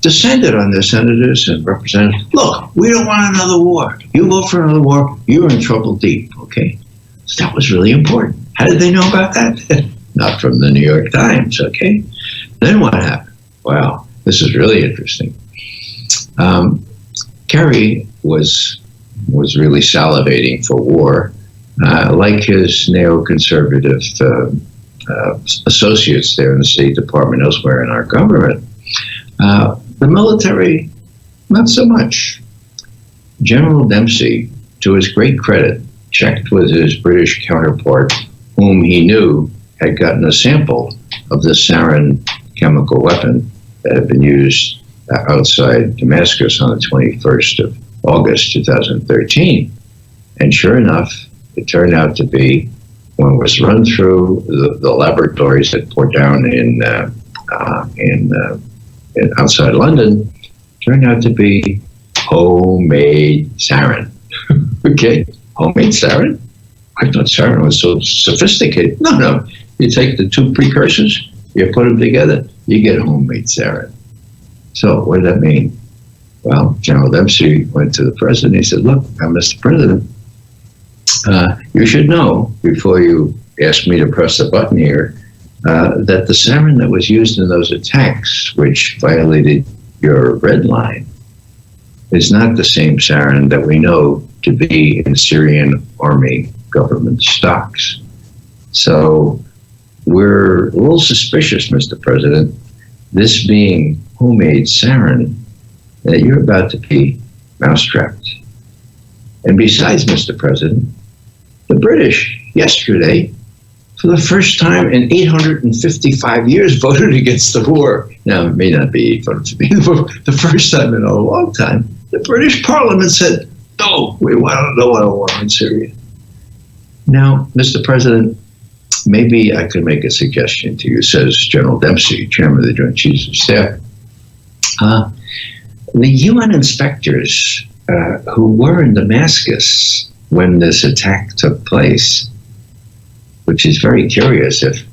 descended on their senators and representatives. Look, we don't want another war. You vote for another war, you're in trouble deep, okay? So that was really important. How did they know about that? Not from the New York Times, okay? Then what happened? Well, this is really interesting. Kerry was really salivating for war, like his neoconservative associates there in the State Department, elsewhere in our government. The military, not so much. General Dempsey, to his great credit, checked with his British counterpart, whom he knew had gotten a sample of the sarin chemical weapon that had been used outside Damascus on the 21st of August 2013. And sure enough, it turned out to be, when it was run through the laboratories that poured down in outside London, turned out to be homemade sarin. Okay, homemade sarin? I thought sarin was so sophisticated. No. You take the two precursors, you put them together, you get homemade sarin. So what did that mean? Well, General Dempsey went to the president. He said, look, Mr. President, you should know, before you ask me to press the button here, that the sarin that was used in those attacks, which violated your red line, is not the same sarin that we know to be in Syrian army government stocks. So we're a little suspicious, Mr. President, this being homemade sarin, that you're about to be mousetrapped. And besides, Mr. President, the British yesterday, for the first time in 855 years, voted against the war. Now, it may not be 855, but the first time in a long time, the British Parliament said, no, we don't want a war in Syria. Now, Mr. President, maybe I could make a suggestion to you, says General Dempsey, Chairman of the Joint Chiefs of Staff. The UN inspectors who were in Damascus when this attack took place, which is very curious. If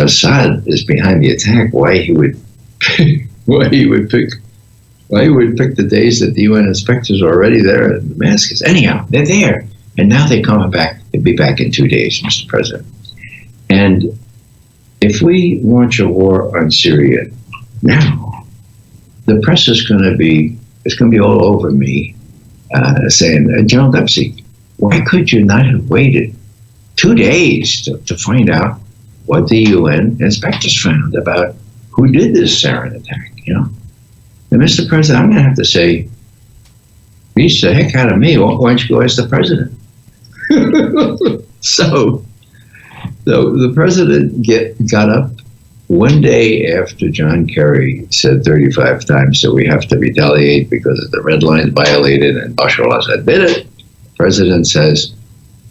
Assad is behind the attack, why he would pick the days that the UN inspectors are already there in Damascus? Anyhow, they're there, and now they're coming back. They'll be back in 2 days, Mr. President. And if we launch a war on Syria now, the press is going to be all over me, saying, General Dempsey, why could you not have waited 2 days to find out what the UN inspectors found about who did this sarin attack, you know? And Mr. President, I'm going to have to say, beats the heck out of me. Why don't you go ask the president? So the president got up one day after John Kerry said 35 times that we have to retaliate because the red lines violated and Bashar al-Assad did it. The president says,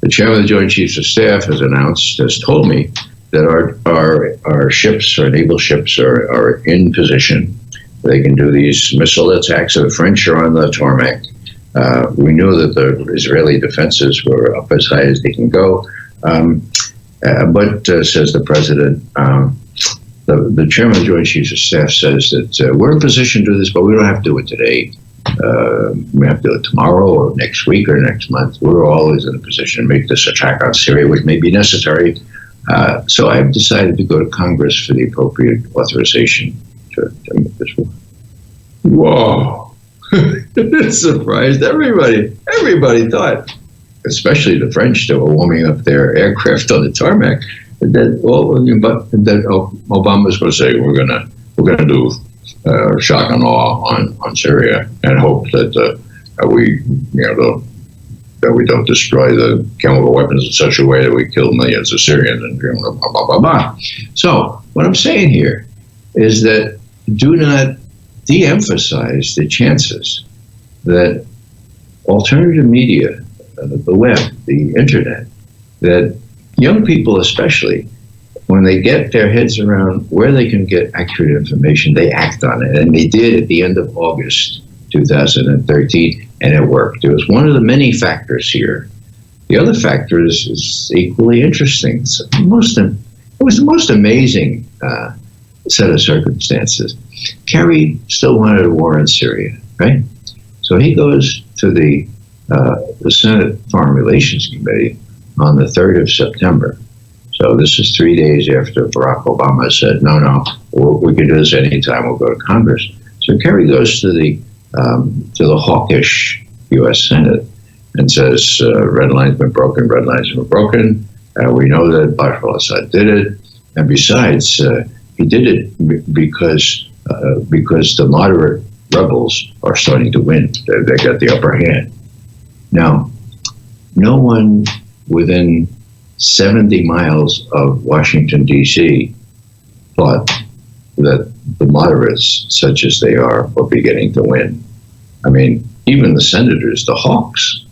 the chairman of the Joint Chiefs of Staff has told me that our ships, our naval ships, are in position. They can do these missile attacks. The French are on the tarmac. We knew that the Israeli defenses were up as high as they can go. But says the president, the chairman of the Joint Chiefs of Staff says that we're in position to do this, but we don't have to do it today. We have to do it tomorrow or next week or next month. We're always in a position to make this attack on Syria, which may be necessary. So I've decided to go to Congress for the appropriate authorization to make this work. Whoa. It surprised everybody. Everybody thought, especially the French that were warming up their aircraft on the tarmac, that Obama's going to say we're going to do shock and awe on Syria and hope that that we don't destroy the chemical weapons in such a way that we kill millions of Syrians and blah blah blah blah. So what I'm saying here is that do not de-emphasize the chances that alternative media, the web, the internet, that young people especially, when they get their heads around where they can get accurate information, they act on it. And they did at the end of August 2013, and it worked. It was one of the many factors here. The other factor is equally interesting. It was the most amazing set of circumstances. Kerry still wanted a war in Syria, right? So he goes to the Senate Foreign Relations Committee on the 3rd of September. So this is 3 days after Barack Obama said, no, we can do this anytime, we'll go to Congress. So Kerry goes to the hawkish U.S. Senate and says, red line's been broken, red line's been broken. We know that Bashar al-Assad did it. And besides, he did it because the moderate rebels are starting to win. They got the upper hand. Now, no one within 70 miles of Washington, D.C. thought that the moderates, such as they are beginning to win. I mean, even the senators, the hawks,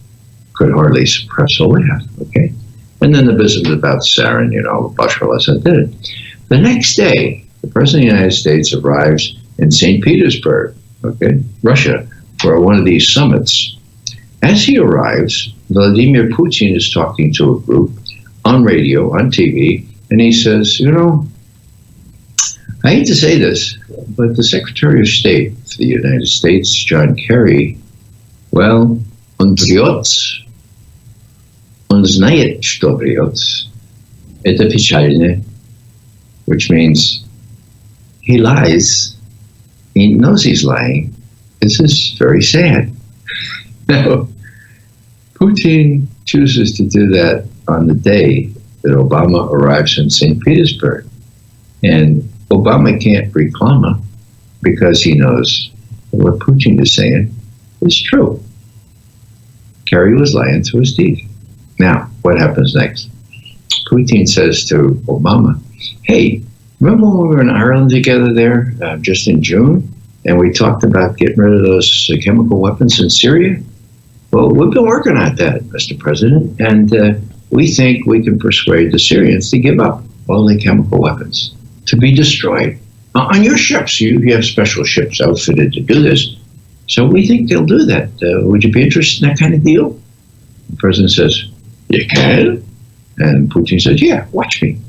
could hardly suppress a laugh, okay? And then the business about sarin, Bashar al-Assad did it. The next day, the President of the United States arrives in St. Petersburg, okay, Russia, for one of these summits. As he arrives, Vladimir Putin is talking to a group on radio, on TV, and he says, I hate to say this, but the Secretary of State for the United States, John Kerry, well, он врет, он знает, что врет. Это печально, which means he lies, he knows he's lying. This is very sad. Now, Putin chooses to do that on the day that Obama arrives in St. Petersburg. And Obama can't reclaim because he knows that what Putin is saying is true. Kerry was lying to his teeth. Now, what happens next? Putin says to Obama, hey, remember when we were in Ireland together there just in June, and we talked about getting rid of those chemical weapons in Syria? Well, we've been working at that, Mr. President, and we think we can persuade the Syrians to give up all the chemical weapons, to be destroyed. On your ships, you have special ships outfitted to do this, so we think they'll do that. Would you be interested in that kind of deal? The president says, you can? And Putin says, yeah, watch me.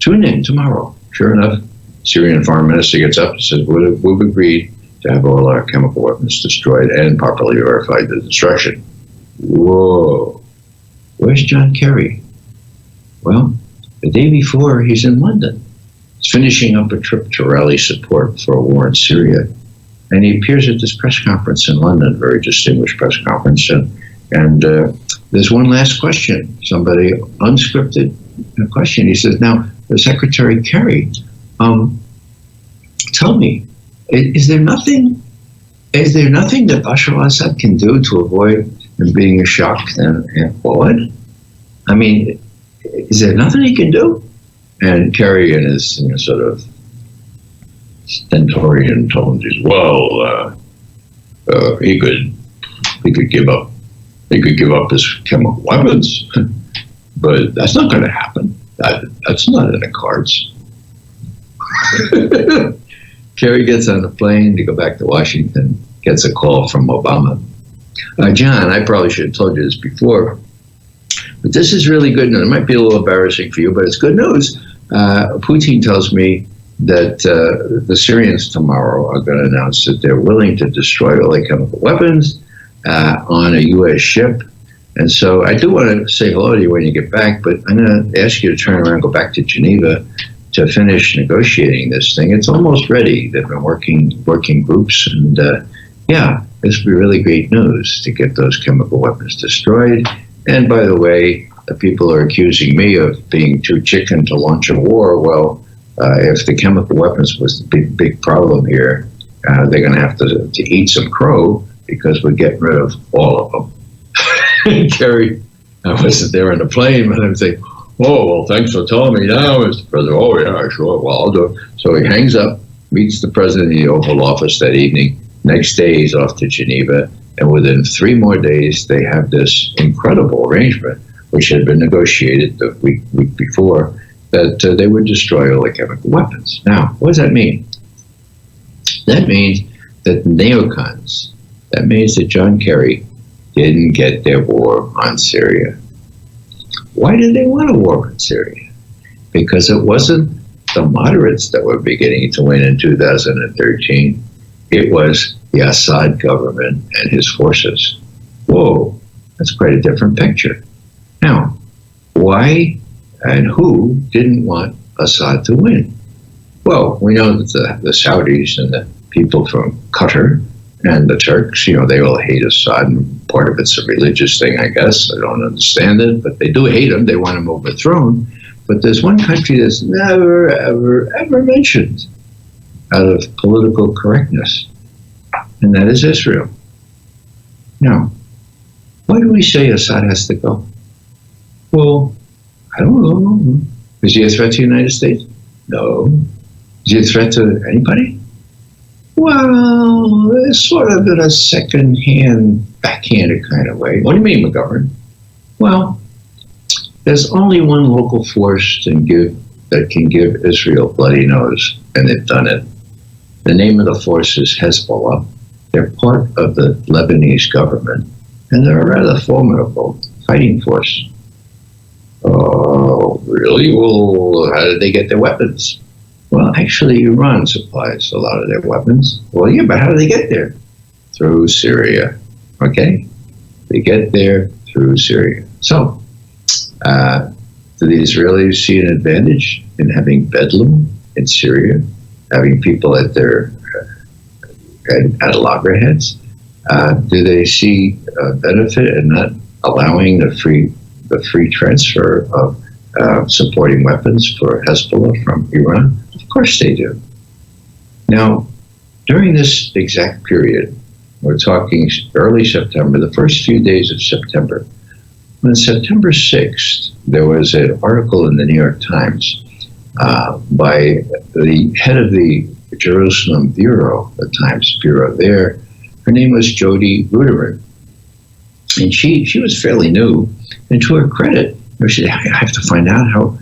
Tune in tomorrow. Sure enough, Syrian foreign minister gets up and says, we've agreed to have all our chemical weapons destroyed and properly verified the destruction. Whoa. Where's John Kerry? Well, the day before, he's in London. He's finishing up a trip to rally support for a war in Syria. And he appears at this press conference in London, a very distinguished press conference. And there's one last question, somebody unscripted question. He says, now, Secretary Kerry, tell me, is there nothing Is there nothing that Bashar al-Assad can do to avoid being shocked and what? I mean, is there nothing he can do? And Kerry, in his sort of stentorian tones, is, well, he could give up his chemical weapons, but that's not going to happen. That's not in the cards. Kerry gets on a plane to go back to Washington, gets a call from Obama. John, I probably should have told you this before, but this is really good news. It might be a little embarrassing for you, but it's good news. Putin tells me that the Syrians tomorrow are going to announce that they're willing to destroy all their chemical weapons on a U.S. ship. And so I do want to say hello to you when you get back, but I'm going to ask you to turn around and go back to Geneva to finish negotiating this thing. It's almost ready. They've been working groups, and this would be really great news to get those chemical weapons destroyed. And by the way, the people are accusing me of being too chicken to launch a war. Well, if the chemical weapons was the big problem here, they're going to have to eat some crow, because we're getting rid of all of them. Kerry, I wasn't there in the plane, but I'm saying, oh, well, thanks for telling me now, Mr. President. Oh, yeah, sure. Well, I'll do it. So he hangs up, meets the president in the Oval Office that evening. Next day, he's off to Geneva. And within 3 more days, they have this incredible arrangement, which had been negotiated the week before, that they would destroy all the chemical weapons. Now, what does that mean? That means that neocons, that means that John Kerry didn't get their war on Syria. Why did they want a war on Syria? Because it wasn't the moderates that were beginning to win in 2013. It was the Assad government and his forces. Whoa, that's quite a different picture. Now, why and who didn't want Assad to win? Well, we know that the Saudis and the people from Qatar and the Turks, they all hate Assad, and part of it's a religious thing, I guess. I don't understand it, but they do hate him. They want him overthrown. But there's one country that's never, ever, ever mentioned out of political correctness, and that is Israel. Now, why do we say Assad has to go? Well, I don't know. Is he a threat to the United States? No. Is he a threat to anybody? Well, it's sort of in a second-hand, backhanded kind of way. What do you mean, McGovern? Well, there's only one local force that can give Israel bloody nose, and they've done it. The name of the force is Hezbollah. They're part of the Lebanese government, and they're a rather formidable fighting force. Oh, really? Well, how did they get their weapons? Well, actually, Iran supplies a lot of their weapons. Well, yeah, but how do they get there? Through Syria, okay? They get there through Syria. So, do the Israelis see an advantage in having bedlam in Syria, having people at their at loggerheads? Do they see a benefit in not allowing the free transfer of supporting weapons for Hezbollah from Iran? Of course they do. Now, during this exact period, we're talking early September, the first few days of September. On September 6th, there was an article in the New York Times by the head of the Jerusalem Bureau, the Times Bureau there. Her name was Jody Ruderman. And she was fairly new. And to her credit, she said, I have to find out how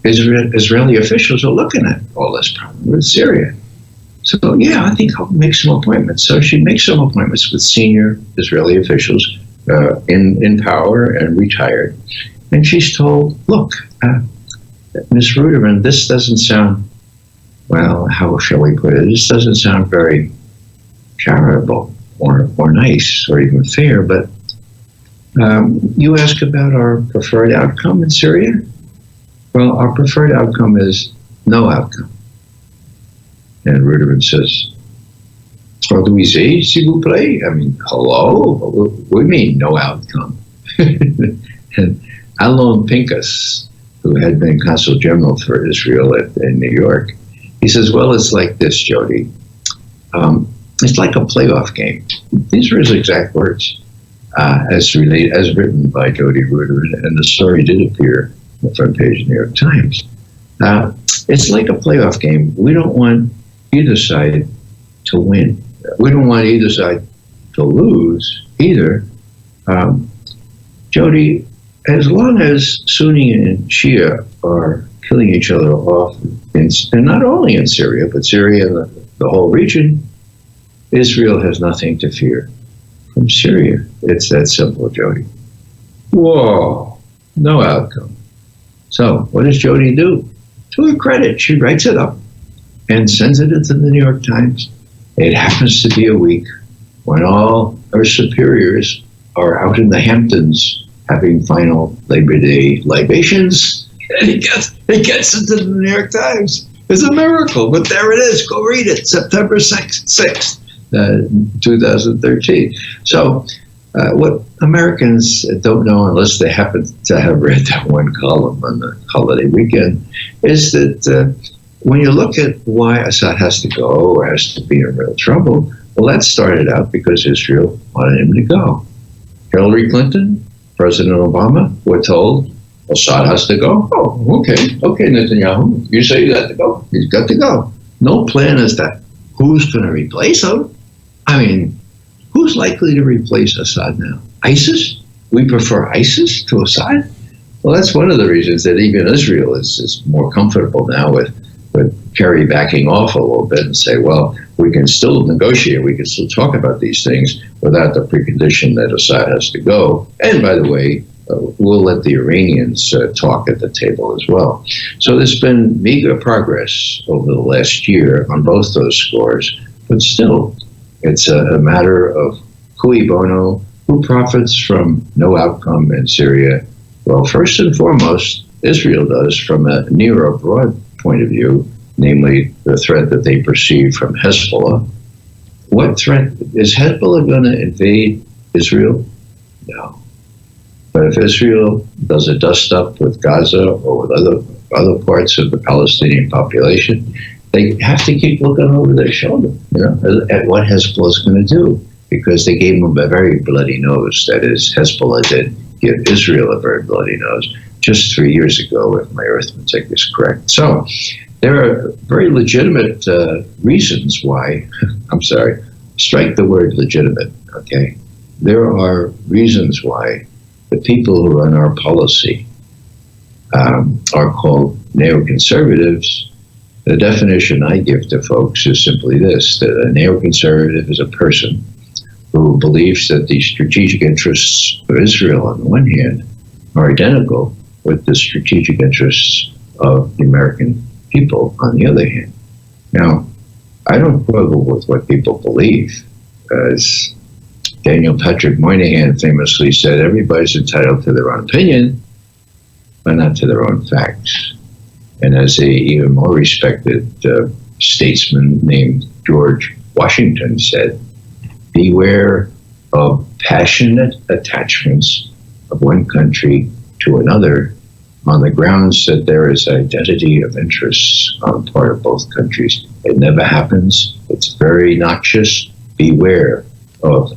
Israeli officials are looking at all this problem with Syria. So, yeah, I think I'll make some appointments. So she makes some appointments with senior Israeli officials in power and retired. And she's told, look, Ms. Ruderman, this doesn't sound, well, how shall we put it? This doesn't sound very charitable or nice or even fair, but you ask about our preferred outcome in Syria? Well, our preferred outcome is no outcome. And Ruderman says, what do we say, s'il vous plaît? I mean, hello? What do you mean, no outcome? And Alon Pincus, who had been Consul General for Israel in New York, he says, well, it's like this, Jody. it's like a playoff game. These are his exact words, as written by Jody Reuter, and the story did appear on the front page of the New York Times. It's like a playoff game. We don't want either side to win. We don't want either side to lose either. Jody, as long as Sunni and Shia are killing each other off, and not only in Syria, but Syria and the whole region, Israel has nothing to fear from Syria. It's that simple, Jody. Whoa, no outcome. So what does Jody do? To her credit, she writes it up and sends it into the New York Times. It happens to be a week when all her superiors are out in the Hamptons having final Labor Day libations. And it gets into the New York Times. It's a miracle, but there it is. Go read it, September 6th, 2013. So what Americans don't know, unless they happen to have read that one column on the holiday weekend, is that when you look at why Assad has to go or has to be in real trouble, well, that started out because Israel wanted him to go. Hillary Clinton, President Obama were told Assad has to go. Oh, okay, Netanyahu, you say you got to go. He's got to go. No plan is that. Who's going to replace him? I mean, who's likely to replace Assad now? ISIS? We prefer ISIS to Assad? Well, that's one of the reasons that even Israel is more comfortable now with Kerry backing off a little bit and say, well, we can still negotiate, we can still talk about these things without the precondition that Assad has to go. And by the way, we'll let the Iranians talk at the table as well. So there's been meager progress over the last year on both those scores, but still, it's a matter of cui bono, who profits from no outcome in Syria. Well, first and foremost, Israel does from a near or broad point of view, namely the threat that they perceive from Hezbollah. What threat? Is Hezbollah going to invade Israel? No. But if Israel does a dust-up with Gaza or with other parts of the Palestinian population, they have to keep looking over their shoulder, at what Hezbollah is going to do, because they gave them a very bloody nose. That is, Hezbollah did give Israel a very bloody nose just 3 years ago, if my arithmetic is correct. So there are very legitimate reasons why, strike the word legitimate, okay? There are reasons why the people who run our policy are called neoconservatives. The definition I give to folks is simply this, that a neoconservative is a person who believes that the strategic interests of Israel on the one hand are identical with the strategic interests of the American people on the other hand. Now, I don't quibble with what people believe. As Daniel Patrick Moynihan famously said, everybody's entitled to their own opinion, but not to their own facts. And as a even more respected statesman named George Washington said, beware of passionate attachments of one country to another on the grounds that there is identity of interests on the part of both countries. It never happens. It's very noxious. Beware of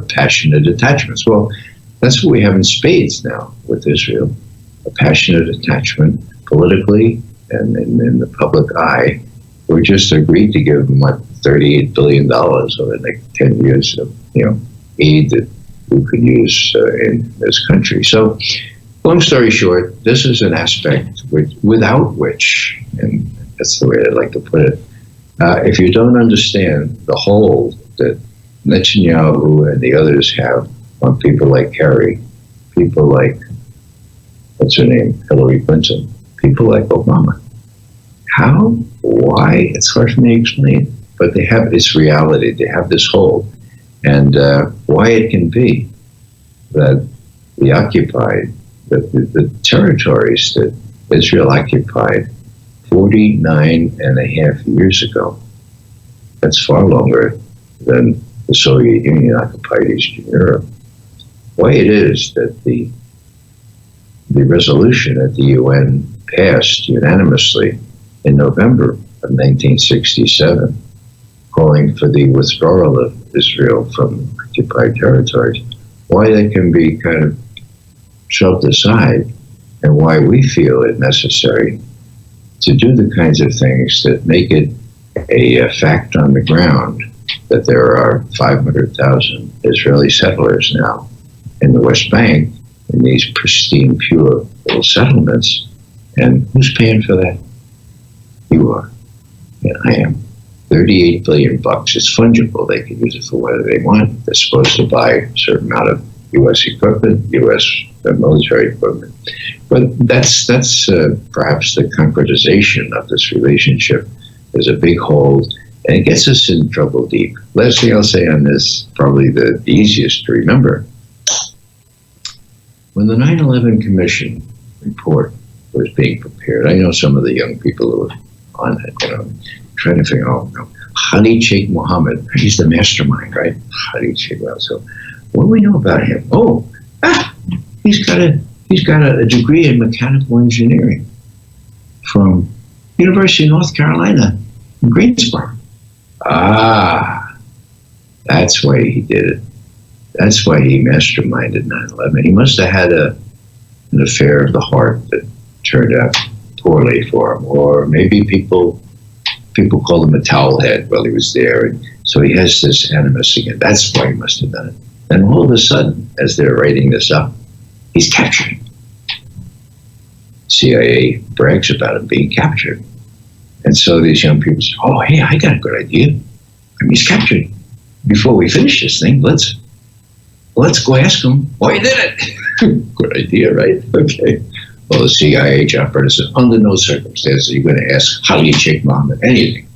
passionate attachments. Well, that's what we have in spades now with Israel, a passionate attachment politically and in the public eye. We just agreed to give them, $38 billion over the next 10 years of aid that we could use in this country. So, long story short, this is an aspect without which, and that's the way I'd like to put it, if you don't understand the hold that Netanyahu and the others have on people like Kerry, people like, what's her name, Hillary Clinton, people like Obama. How? Why? It's hard for me to explain. But they have this reality, they have this hold. And why it can be that the territories that Israel occupied 49 and a half years ago, that's far longer than the Soviet Union occupied Eastern Europe. Why it is that the resolution at the UN passed unanimously in November of 1967 calling for the withdrawal of Israel from occupied territories, why they can be kind of shoved aside, and why we feel it necessary to do the kinds of things that make it a fact on the ground that there are 500,000 Israeli settlers now in the West Bank, in these pristine, pure little settlements. And who's paying for that? You are. And I am. $38 billion. It's fungible. They can use it for whatever they want. They're supposed to buy a certain amount of U.S. equipment, U.S. military equipment. But that's perhaps the concretization of this relationship. There's a big hole, and it gets us in trouble deep. Last thing I'll say on this, probably the easiest to remember, when the 9/11 Commission report was being prepared, I know some of the young people who were on it, trying to figure out, Khalid Sheikh Mohammed, he's the mastermind, right? Khalid Sheikh, well, so what do we know about him? He's got a degree in mechanical engineering from University of North Carolina in Greensboro. That's why he did it. That's why he masterminded 9/11. He must have had an affair of the heart that turned out poorly for him, or maybe people called him a towelhead while he was there, and so he has this animus again. That's why he must have done it. And all of a sudden, as they're writing this up, he's captured. CIA brags about him being captured. And so these young people say, oh, hey, I got a good idea. He's captured. Before we finish this thing, let's go ask him why he did it. Good idea, right? Okay. Well, the CIA operator says, under no circumstances are you going to ask Khalid Sheikh Mohammed anything.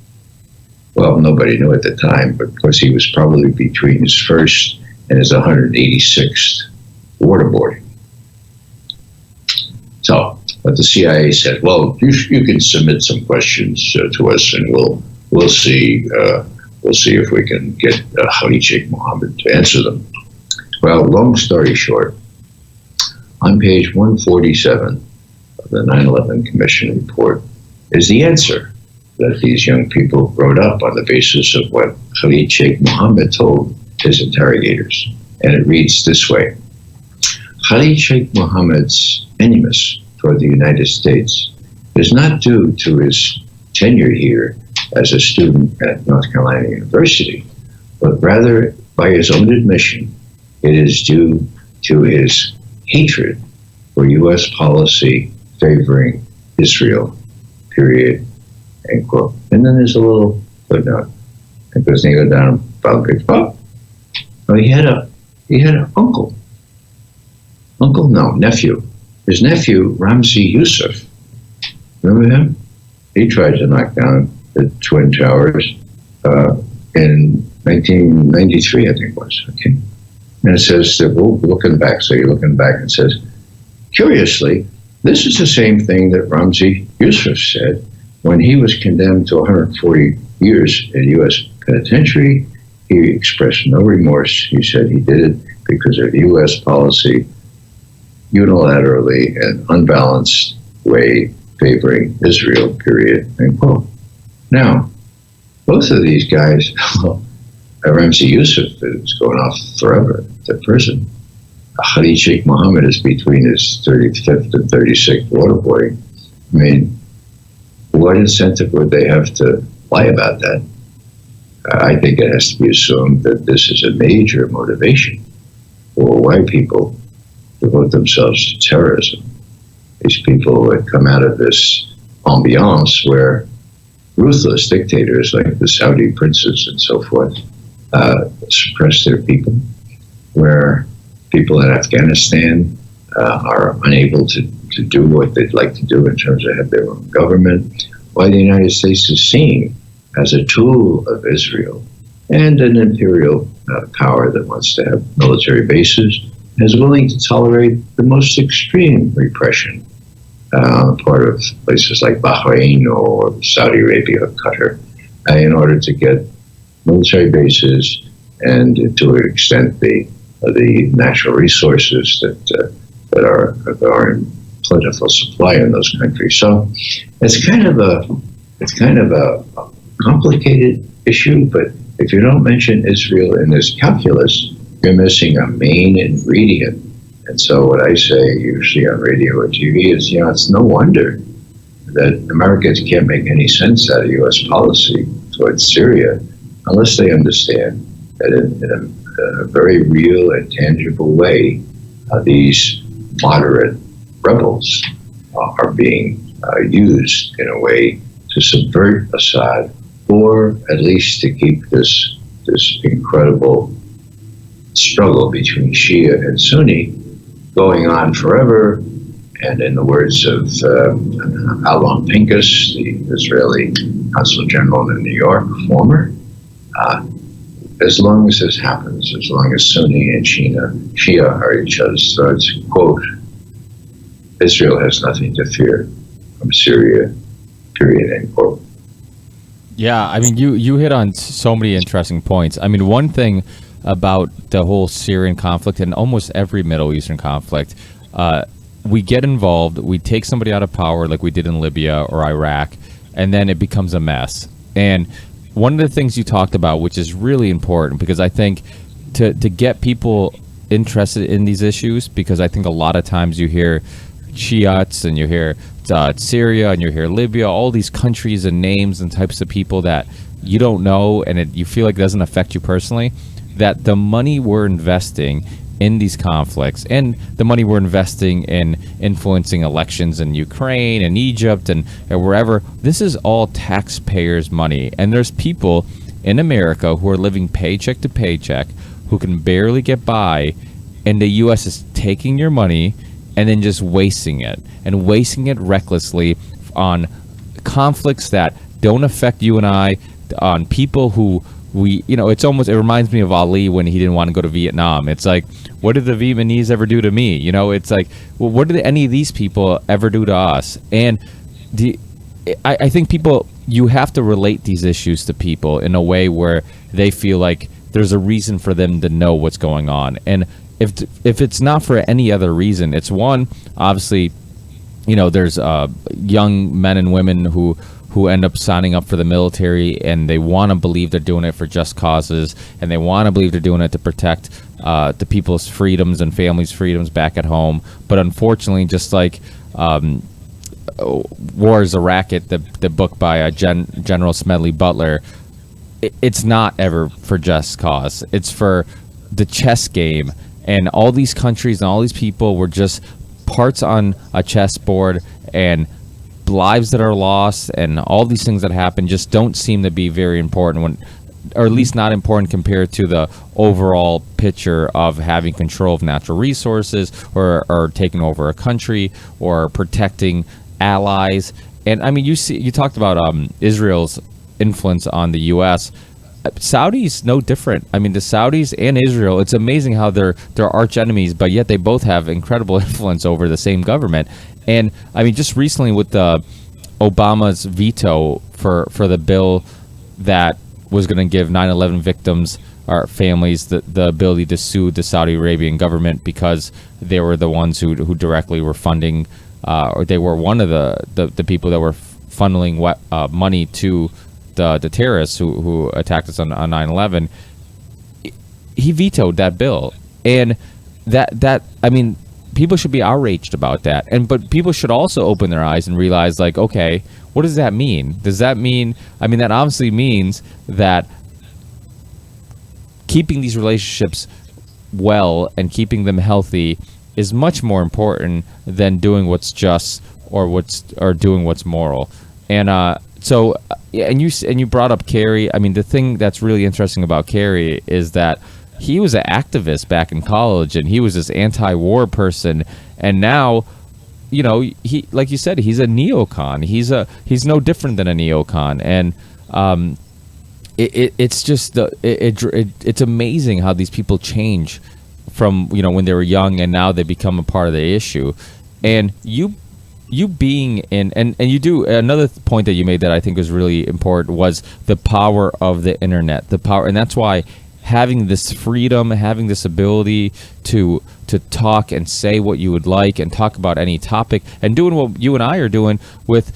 Well, nobody knew at the time, but because he was probably between his first and his 186th waterboarding. So, but the CIA said, well, you can submit some questions to us, and we'll see if we can get Khalid Sheikh Mohammed to answer them. Well, long story short, on page 147 of the 9/11 Commission report is the answer that these young people wrote up on the basis of what Khalid Sheikh Mohammed told his interrogators. And it reads this way: Khalid Sheikh Mohammed's animus toward the United States is not due to his tenure here as a student at North Carolina University, but rather, by his own admission, it is due to his hatred for U.S. policy favoring Israel, period, end quote. And then there's a little footnote. It goes, they go down about good. Oh, he had an uncle. Nephew. His nephew, Ramzi Youssef. Remember him? He tried to knock down the Twin Towers in 1993, I think it was. Okay. And it says that looking back, so you're looking back and says, curiously, this is the same thing that Ramzi Youssef said when he was condemned to 140 years in U.S. penitentiary. He expressed no remorse. He said he did it because of U.S. policy unilaterally and unbalanced way favoring Israel, period, end quote. Now, both of these guys, Ramzi Youssef is going off forever to prison. Khalid Sheikh Mohammed is between his 35th and 36th waterboarding. I mean, what incentive would they have to lie about that? I think it has to be assumed that this is a major motivation for white people to devote themselves to terrorism. These people that come out of this ambiance where ruthless dictators like the Saudi princes and so forth suppress their people, where people in Afghanistan are unable to do what they'd like to do in terms of have their own government, why the United States is seen as a tool of Israel and an imperial power that wants to have military bases, is willing to tolerate the most extreme repression on the part of places like Bahrain or Saudi Arabia or Qatar in order to get military bases and, to an extent, the natural resources that are in plentiful supply in those countries. So it's kind of a complicated issue, but If you don't mention Israel in this calculus, you're missing a main ingredient. And so what I say usually on radio or TV is, it's no wonder that Americans can't make any sense out of U.S. policy towards Syria unless they understand that in a very real and tangible way, these moderate rebels are being used in a way to subvert Assad, or at least to keep this incredible struggle between Shia and Sunni going on forever. And in the words of Alon Pincus, the Israeli Consul General in New York, former, as long as this happens, as long as Sunni and Shia are each other's throats, quote, Israel has nothing to fear from Syria, period, end quote. Yeah, I mean, you hit on so many interesting points. I mean, one thing about the whole Syrian conflict and almost every Middle Eastern conflict, we get involved, we take somebody out of power like we did in Libya or Iraq, and then it becomes a mess. And one of the things you talked about, which is really important, because I think to get people interested in these issues, because I think a lot of times you hear Shiites and you hear Syria and you hear Libya, all these countries and names and types of people that you don't know, and you feel like it doesn't affect you personally, that the money we're investing in these conflicts and the money we're investing in influencing elections in Ukraine and Egypt and wherever, this is all taxpayers' money. And there's people in America who are living paycheck to paycheck who can barely get by, and the U.S. is taking your money and then just wasting it recklessly on conflicts that don't affect you and I, on people who it reminds me of Ali when he didn't want to go to Vietnam. It's like, what did the Vietnamese ever do to me? It's like, well, what did any of these people ever do to us? And I think you have to relate these issues to people in a way where they feel like there's a reason for them to know what's going on. And if it's not for any other reason, it's one, obviously, there's young men and women who end up signing up for the military, and they want to believe they're doing it for just causes, and they want to believe they're doing it to protect the people's freedoms and families' freedoms back at home. But unfortunately, just like War is a Racket, the book by General Smedley Butler, it's not ever for just cause. It's for the chess game. And all these countries and all these people were just parts on a chessboard, and lives that are lost and all these things that happen just don't seem to be very important, or at least not important compared to the overall picture of having control of natural resources, or taking over a country, or protecting allies. And I mean, you talked about Israel's influence on the U.S. Saudis no different. I mean, the Saudis and Israel, it's amazing how they're arch enemies, but yet they both have incredible influence over the same government. And I mean, just recently with Obama's veto for the bill that was going to give 9/11 victims or families the ability to sue the Saudi Arabian government because they were the ones who directly were funding, or they were one of the people that were funneling money to the terrorists who attacked us on 9/11. He vetoed that bill, and that I mean, people should be outraged about that. But people should also open their eyes and realize, like, okay, what does that mean? Does that mean, I mean, that obviously means that keeping these relationships well and keeping them healthy is much more important than doing what's just or doing what's moral. And so, and you brought up Kerry. I mean, the thing that's really interesting about Kerry is that he was an activist back in college, and he was this anti-war person, and now, he, like you said, he's a neocon. He's no different than a neocon, and it's just it's amazing how these people change from when they were young, and now they become a part of the issue. And you being in, and you do, another point that you made that I think was really important was the power of the internet, and that's why having this freedom, having this ability to talk and say what you would like and talk about any topic, and doing what you and I are doing with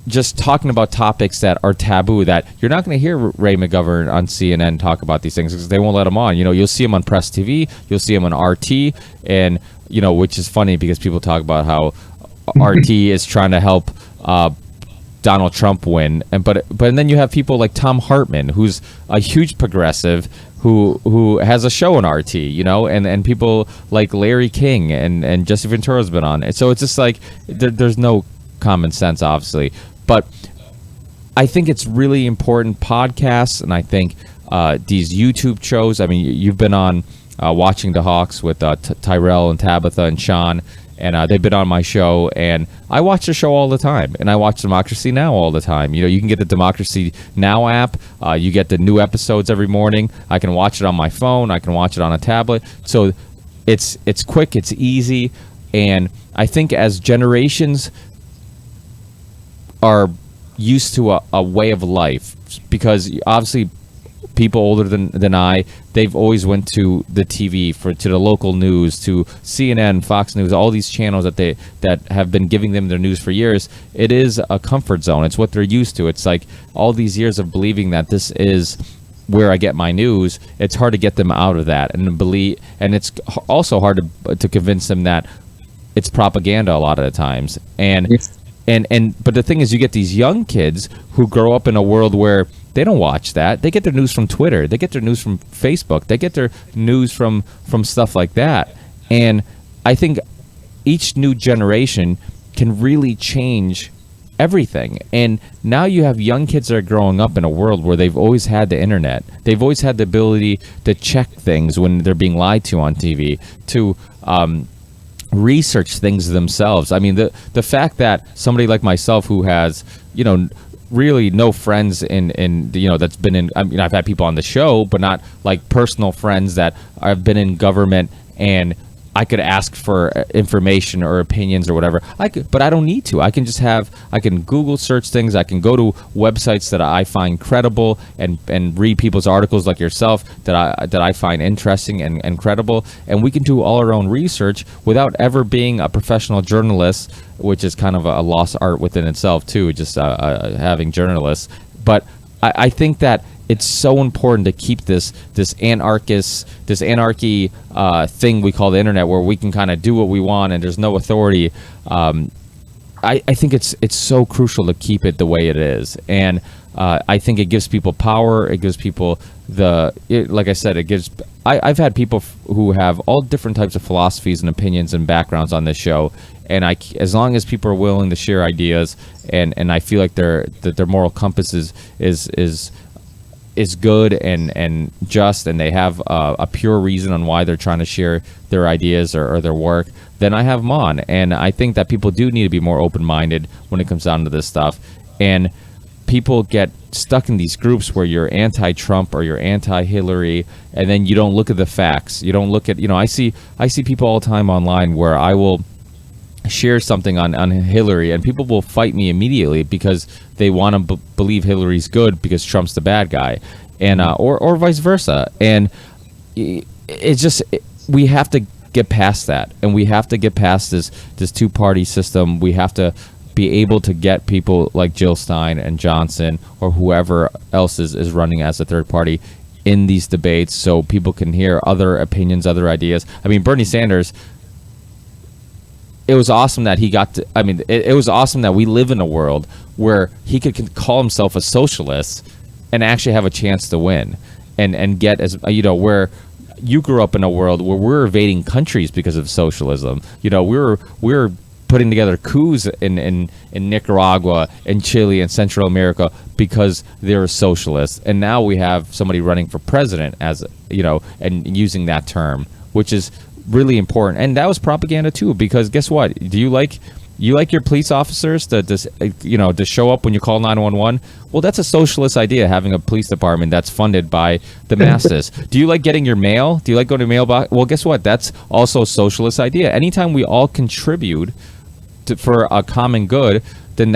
just talking about topics that are taboo, that you're not going to hear Ray McGovern on CNN talk about these things because they won't let him on. You'll see him on Press TV, you'll see him on RT, and which is funny because people talk about how RT is trying to help Donald Trump win, but then you have people like Tom Hartman, who's a huge progressive, who has a show on RT, and people like Larry King and Jesse Ventura's been on, and so it's just like there's no common sense, obviously. But I think it's really important, podcasts, and I think these YouTube shows. I mean, you've been on Watching the Hawks with Tyrell and Tabitha and Sean, and they've been on my show, and I watch the show all the time, and I watch Democracy Now! All the time. You can get the Democracy Now! App. You get the new episodes every morning. I can watch it on my phone. I can watch it on a tablet. So it's quick, it's easy, and I think as generations are used to a way of life, because obviously people older than I, they've always went to the TV to the local news, to CNN, Fox News, all these channels that have been giving them their news for years. It is a comfort zone. It's what they're used to. It's like all these years of believing that this is where I get my news. It's hard to get them out of that and it's also hard to convince them that it's propaganda a lot of the times. And but the thing is, you get these young kids who grow up in a world where they don't watch that. They get their news from Twitter. They get their news from Facebook. They get their news from stuff like that. And I think each new generation can really change everything. And now you have young kids that are growing up in a world where they've always had the internet. They've always had the ability to check things when they're being lied to on TV, to research things themselves. I mean, the fact that somebody like myself, who has really no friends in that's been in, I've had people on the show, but not like personal friends that have been in government, and I could ask for information or opinions or whatever. But I don't need to. I can Google search things. I can go to websites that I find credible and read people's articles like yourself that I find interesting and credible. And we can do all our own research without ever being a professional journalist, which is kind of a lost art within itself too, just having journalists. But I think that it's so important to keep this anarchy thing we call the internet, where we can kind of do what we want and there's no authority. I think it's so crucial to keep it the way it is, and I think it gives people power. It gives people like I said, it gives. I've had people who have all different types of philosophies and opinions and backgrounds on this show, and as long as people are willing to share ideas, and I feel like their moral compass is good and just, and they have a pure reason on why they're trying to share their ideas or their work, then I have them on. And I think that people do need to be more open-minded when it comes down to this stuff. And people get stuck in these groups where you're anti-Trump or you're anti-Hillary, and then you don't look at the facts. You don't look at, I see people all the time online where I will share something on Hillary, and people will fight me immediately because they want to believe Hillary's good because Trump's the bad guy, and or vice versa. And it's just, we have to get past that, and we have to get past this two-party system. We have to be able to get people like Jill Stein and Johnson or whoever else is running as a third party in these debates, so people can hear other opinions, other ideas. I mean, Bernie Sanders, it was awesome that he got to, it was awesome that we live in a world where he could call himself a socialist and actually have a chance to win and get, as where you grew up in a world where we're invading countries because of socialism. We're putting together coups in Nicaragua and Chile and Central America because they're socialists. And now we have somebody running for president as, and using that term, which is really important. And that was propaganda too, because guess what? Do you like your police officers to show up when you call 911? Well, that's a socialist idea, having a police department that's funded by the masses. Do you like getting your mail? Do you like going to mail box? Well, guess what? That's also a socialist idea. Anytime we all contribute for a common good, then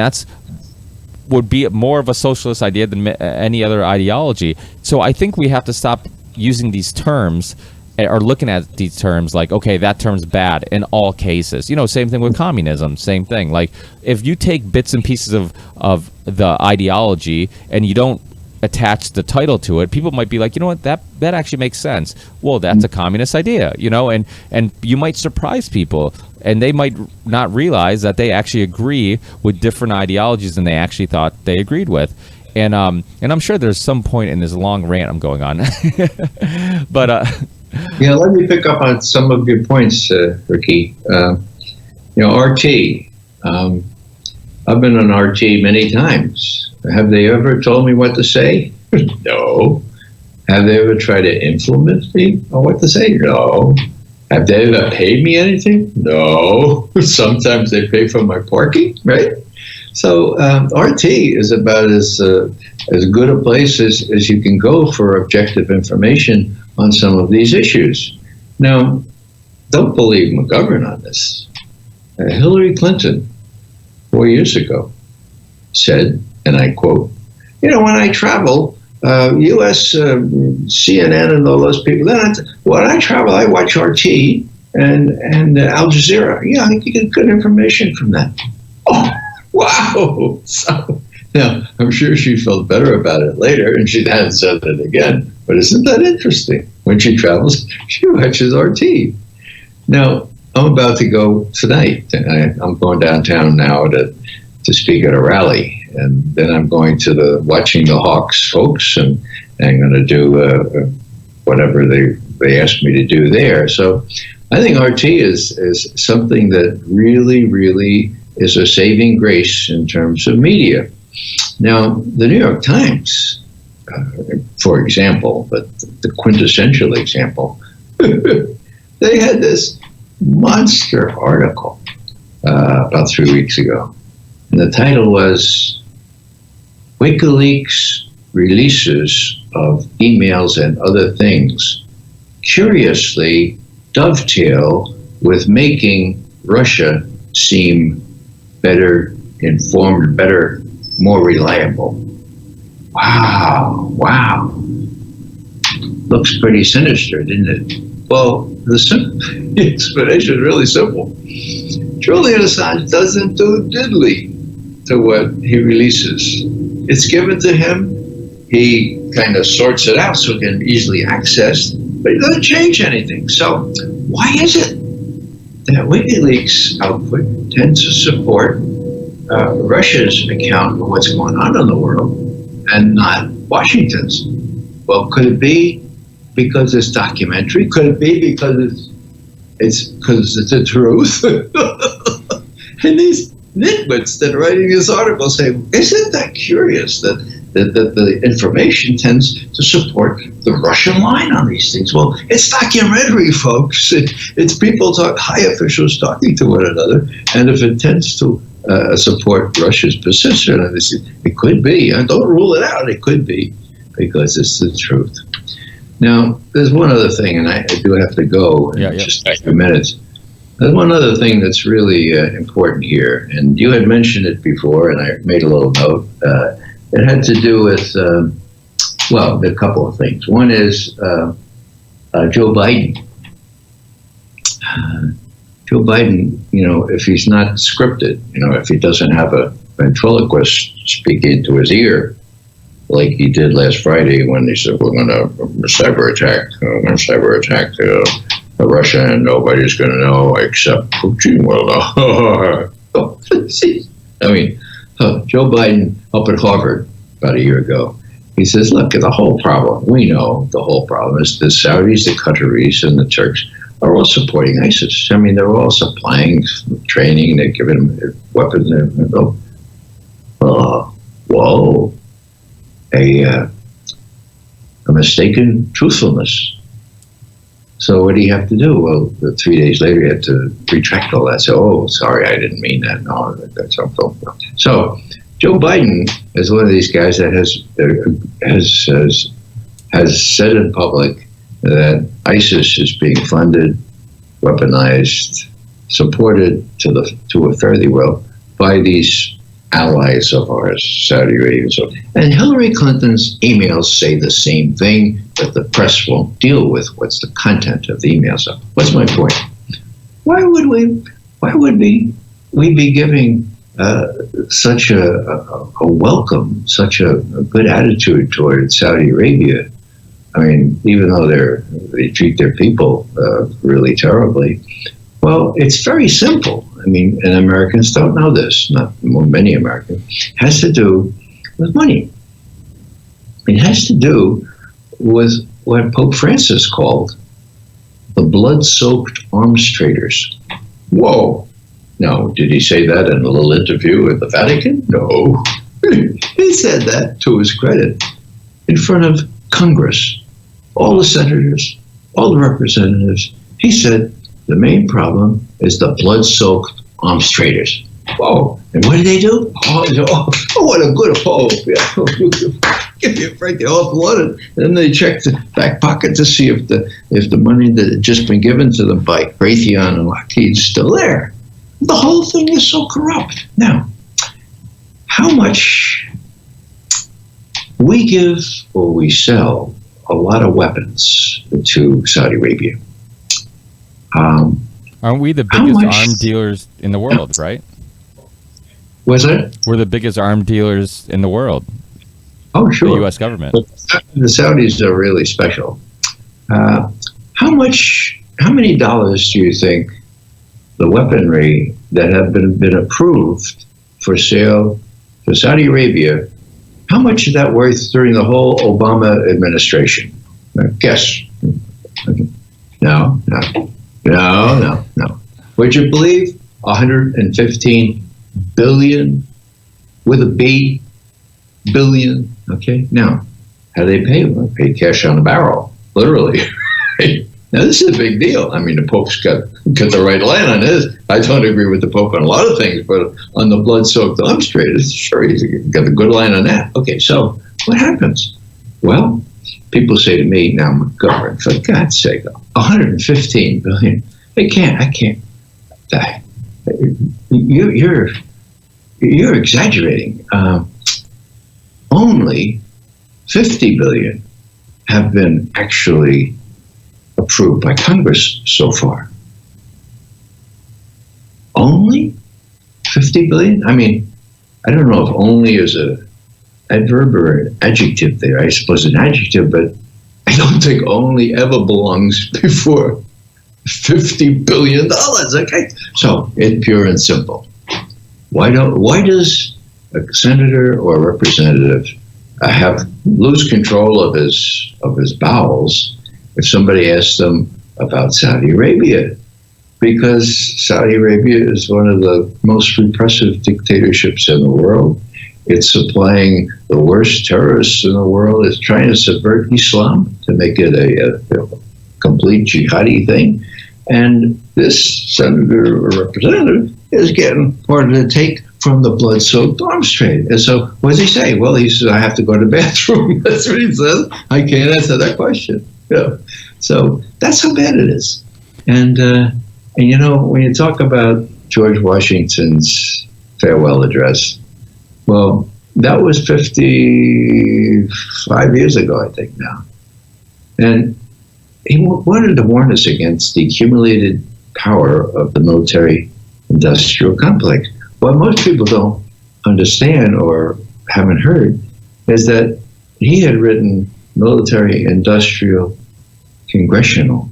would be more of a socialist idea than any other ideology. So I think we have to stop using these terms are looking at these terms like, okay, that term's bad in all cases. Same thing with communism, same thing. Like, if you take bits and pieces of the ideology and you don't attach the title to it, people might be like, you know what, that actually makes sense. Well, that's a communist idea, and you might surprise people, and they might not realize that they actually agree with different ideologies than they actually thought they agreed with. And I'm sure there's some point in this long rant I'm going on, but yeah, let me pick up on some of your points, Ricky. RT. I've been on RT many times. Have they ever told me what to say? No. Have they ever tried to influence me on what to say? No. Have they ever paid me anything? No. Sometimes they pay for my parking, right? So RT is about as good a place as you can go for objective information on some of these issues. Now, don't believe McGovern on this. Hillary Clinton, 4 years ago, said, and I quote, when I travel, U.S. CNN and all those people, when I travel, I watch RT and Al Jazeera. Yeah, I can get good information from that. Oh, wow. So now, I'm sure she felt better about it later, and she hadn't said it again. But isn't that interesting? When she travels, she watches RT. Now, I'm about to go tonight. I'm going downtown now to speak at a rally. And then I'm going to watching the Hawks folks, and I'm going to do whatever they asked me to do there. So I think RT is something that really, really is a saving grace in terms of media. Now, the New York Times, for example, but the quintessential example, they had this monster article about 3 weeks ago. And the title was WikiLeaks Releases of Emails and Other Things Curiously Dovetail with Making Russia Seem Better Informed, Better, More Reliable. Wow. Looks pretty sinister, didn't it? Well, the explanation is really simple. Julian Assange doesn't do diddly to what he releases. It's given to him. He kind of sorts it out so it can be easily accessed, but he doesn't change anything. So why is it that WikiLeaks output tends to support Russia's account of what's going on in the world and not Washington's? Well, could it be because it's documentary? Could it be because it's the truth? And these nitwits that are writing this article say, isn't that curious that the information tends to support the Russian line on these things? Well, it's documentary, folks. It's people high officials talking to one another, and if it tends to support Russia's position, it could be. Don't rule it out. It could be because it's the truth. Now, there's one other thing, and I do have to go in just a few minutes. There's one other thing that's really important here, and you had mentioned it before, and I made a little note. It had to do with, a couple of things. One is Joe Biden. Joe Biden, if he's not scripted, if he doesn't have a ventriloquist speaking into his ear, like he did last Friday when he said, we're going to cyber attack Russia, and nobody's going to know except Putin will know. Joe Biden up at Harvard about a year ago, he says, look, the whole problem, we know the whole problem is the Saudis, the Qataris, and the Turks are all supporting ISIS. They're all supplying training, they're giving them weapons. Whoa. A mistaken truthfulness. So what do you have to do? Well, 3 days later, you have to retract all that. So, sorry, I didn't mean that. No, that's something. So Joe Biden is one of these guys that has said in public that ISIS is being funded, weaponized, supported to a fairly well by these allies of ours, Saudi Arabia. And Hillary Clinton's emails say the same thing, but the press won't deal with what's the content of the emails. So what's my point? Why would we be giving such a welcome, such a good attitude toward Saudi Arabia? I mean, even though they treat their people really terribly. Well, it's very simple. I mean, and Americans don't know this, not many Americans. It has to do with money. It has to do with what Pope Francis called the blood-soaked arms traders. Whoa. Now, did he say that in a little interview at the Vatican? No. He said that, to his credit, in front of Congress, all the senators, all the representatives. He said the main problem is the blood-soaked arms traders. Whoa. And what did they do? Oh, what a good Pope. Give you a break, they all blooded. Then they checked the back pocket to see if the money that had just been given to them by Raytheon and Lockheed is still there. The whole thing is so corrupt. Now, how much we give or we sell a lot of weapons to Saudi Arabia. Aren't we the biggest arms dealers in the world, right? Was it? We're the biggest arms dealers in the world. Oh, sure. The U.S. government. But the Saudis are really special. How many dollars do you think the weaponry that have been approved for sale to Saudi Arabia, how much is that worth during the whole Obama administration? Guess. No. Would you believe 115 billion with a B, billion? Okay. Now, how do they pay? Well, they pay cash on a barrel, literally. Now, this is a big deal. I mean, the Pope's got the right line on this. I don't agree with the Pope on a lot of things, but on the blood-soaked arms trade, sure, he's got a good line on that. Okay, so what happens? Well, people say to me, now, McGovern, for God's sake, 115 billion. I can't. You're exaggerating. Only 50 billion have been actually approved by Congress so far. Only 50 billion? I mean, I don't know if only is an adverb or an adjective there. I suppose an adjective, but I don't think only ever belongs before $50 billion. Okay, so it's pure and simple. Why does a senator or a representative lose control of his bowels if somebody asks them about Saudi Arabia? Because Saudi Arabia is one of the most repressive dictatorships in the world. It's supplying the worst terrorists in the world. It's trying to subvert Islam to make it a complete jihadi thing. And this senator or representative is getting part of the take from the blood-soaked arms trade. And so what does he say? Well, he says, I have to go to the bathroom. That's what he says. I can't answer that question. Yeah. So that's how bad it is. And you know, when you talk about George Washington's farewell address, well, that was 55 years ago, I think now. And he wanted to warn us against the accumulated power of the military-industrial complex. What most people don't understand or haven't heard is that he had written military-industrial congressional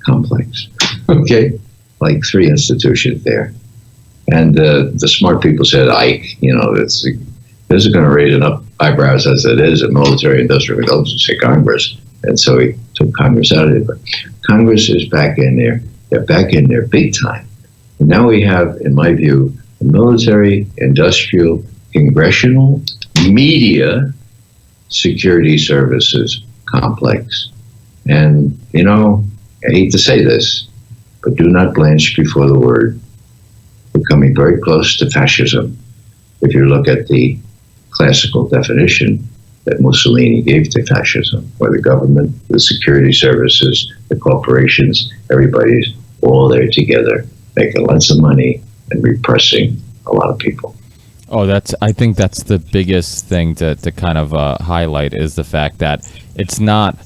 complex, okay? Like 3 institutions there. And the smart people said, Ike, you know, this is going to raise enough eyebrows as it is, a military-industrial, don't say Congress. And so he took Congress out of it. But Congress is back in there. They're back in there big time. And now we have, in my view, a military, industrial, congressional, media, security services complex. And, you know, I hate to say this, but do not blanch before the word. We're coming very close to fascism. If you look at the classical definition that Mussolini gave to fascism, where the government, the security services, the corporations, everybody's all there together, making lots of money and repressing a lot of people. Oh, I think that's the biggest thing to kind of highlight is the fact that it's not,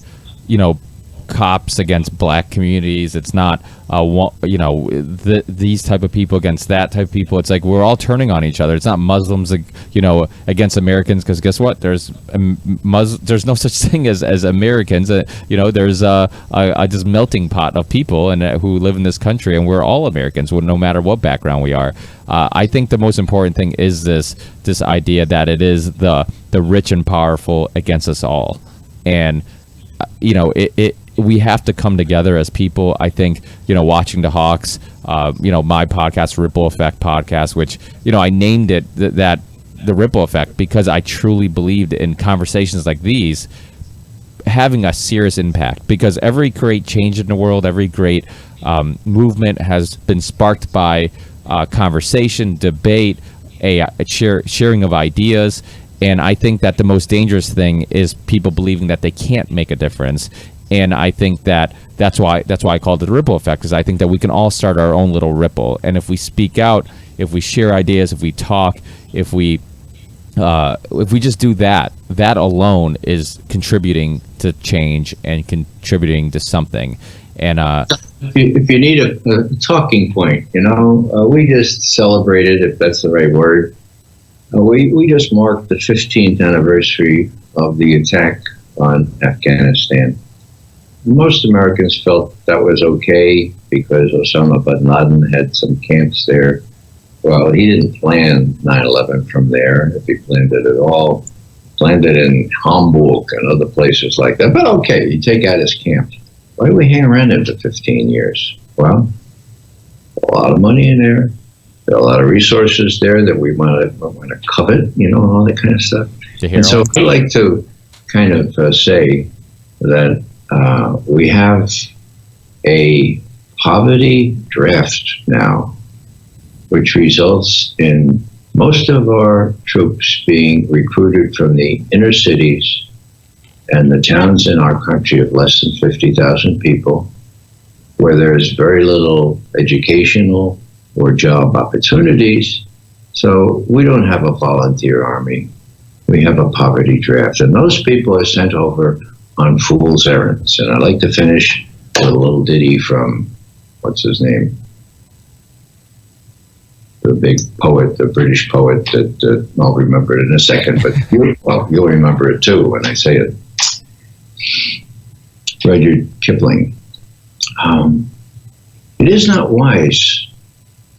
you know, cops against black communities. It's not, these type of people against that type of people. It's like we're all turning on each other. It's not Muslims, against Americans, because guess what? There's no such thing as Americans. There's a just melting pot of people and who live in this country, and we're all Americans, no matter what background we are. I think the most important thing is this idea that it is the rich and powerful against us all, and we have to come together as people. I think, watching the Hawks, my podcast, Ripple Effect podcast, which, I named it that the Ripple Effect because I truly believed in conversations like these having a serious impact, because every great change in the world, every great movement has been sparked by conversation, debate, sharing of ideas. And I think that the most dangerous thing is people believing that they can't make a difference. And I think that's why I called it the ripple effect, because I think that we can all start our own little ripple. And if we speak out, if we share ideas, if we talk, if we just do that alone is contributing to change and contributing to something. And if you need a talking point, we just celebrated, if that's the right word. We just marked the 15th anniversary of the attack on Afghanistan. Most Americans felt that was okay because Osama bin Laden had some camps there. Well, he didn't plan 9/11 from there, if he planned it at all. Planned it in Hamburg and other places like that. But okay, you take out his camps. Why do we hang around him for 15 years? Well, a lot of money in there. There are a lot of resources there that we want to covet, all that kind of stuff. And so I like to kind of say that we have a poverty draft now, which results in most of our troops being recruited from the inner cities and the towns in our country of less than 50,000 people, where there's very little educational or job opportunities. So we don't have a volunteer army. We have a poverty draft. And those people are sent over on fool's errands. And I'd like to finish with a little ditty from, what's his name? The big poet, the British poet that I'll remember it in a second, but you'll remember it too when I say it. Rudyard Kipling. It is not wise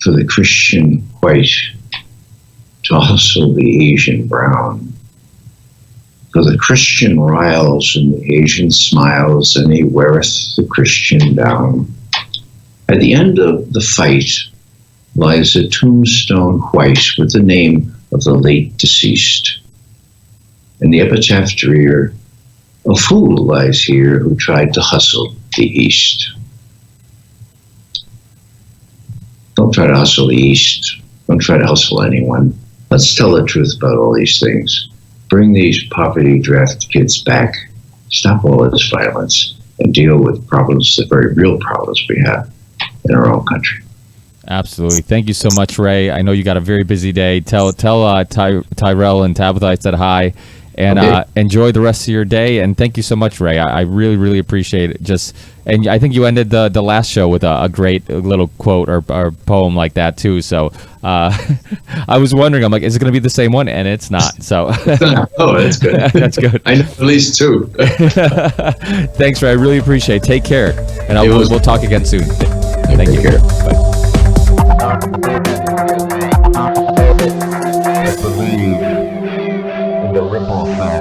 for the Christian white to hustle the Asian brown. For the Christian riles and the Asian smiles, and he weareth the Christian down. At the end of the fight lies a tombstone white with the name of the late deceased. And the epitaph to rear, a fool lies here who tried to hustle the East. Don't try to hustle the East. Don't try to hustle anyone. Let's tell the truth about all these things. Bring these poverty draft kids back. Stop all this violence and deal with problems, the very real problems we have in our own country. Absolutely. Thank you so much, Ray. I know you got a very busy day. Tell Tyrell and Tabitha I said hi. And okay. Enjoy the rest of your day. And thank you so much, Ray. I really, really appreciate it. And I think you ended the last show with a great little quote or poem like that too. So I was wondering, I'm like, is it going to be the same one? And it's not. So oh, that's good. That's good. I know at least two. Thanks, Ray. I really appreciate it. Take care. And we'll talk again soon. Thank you. Care. Bye. Believe in the ripple effect.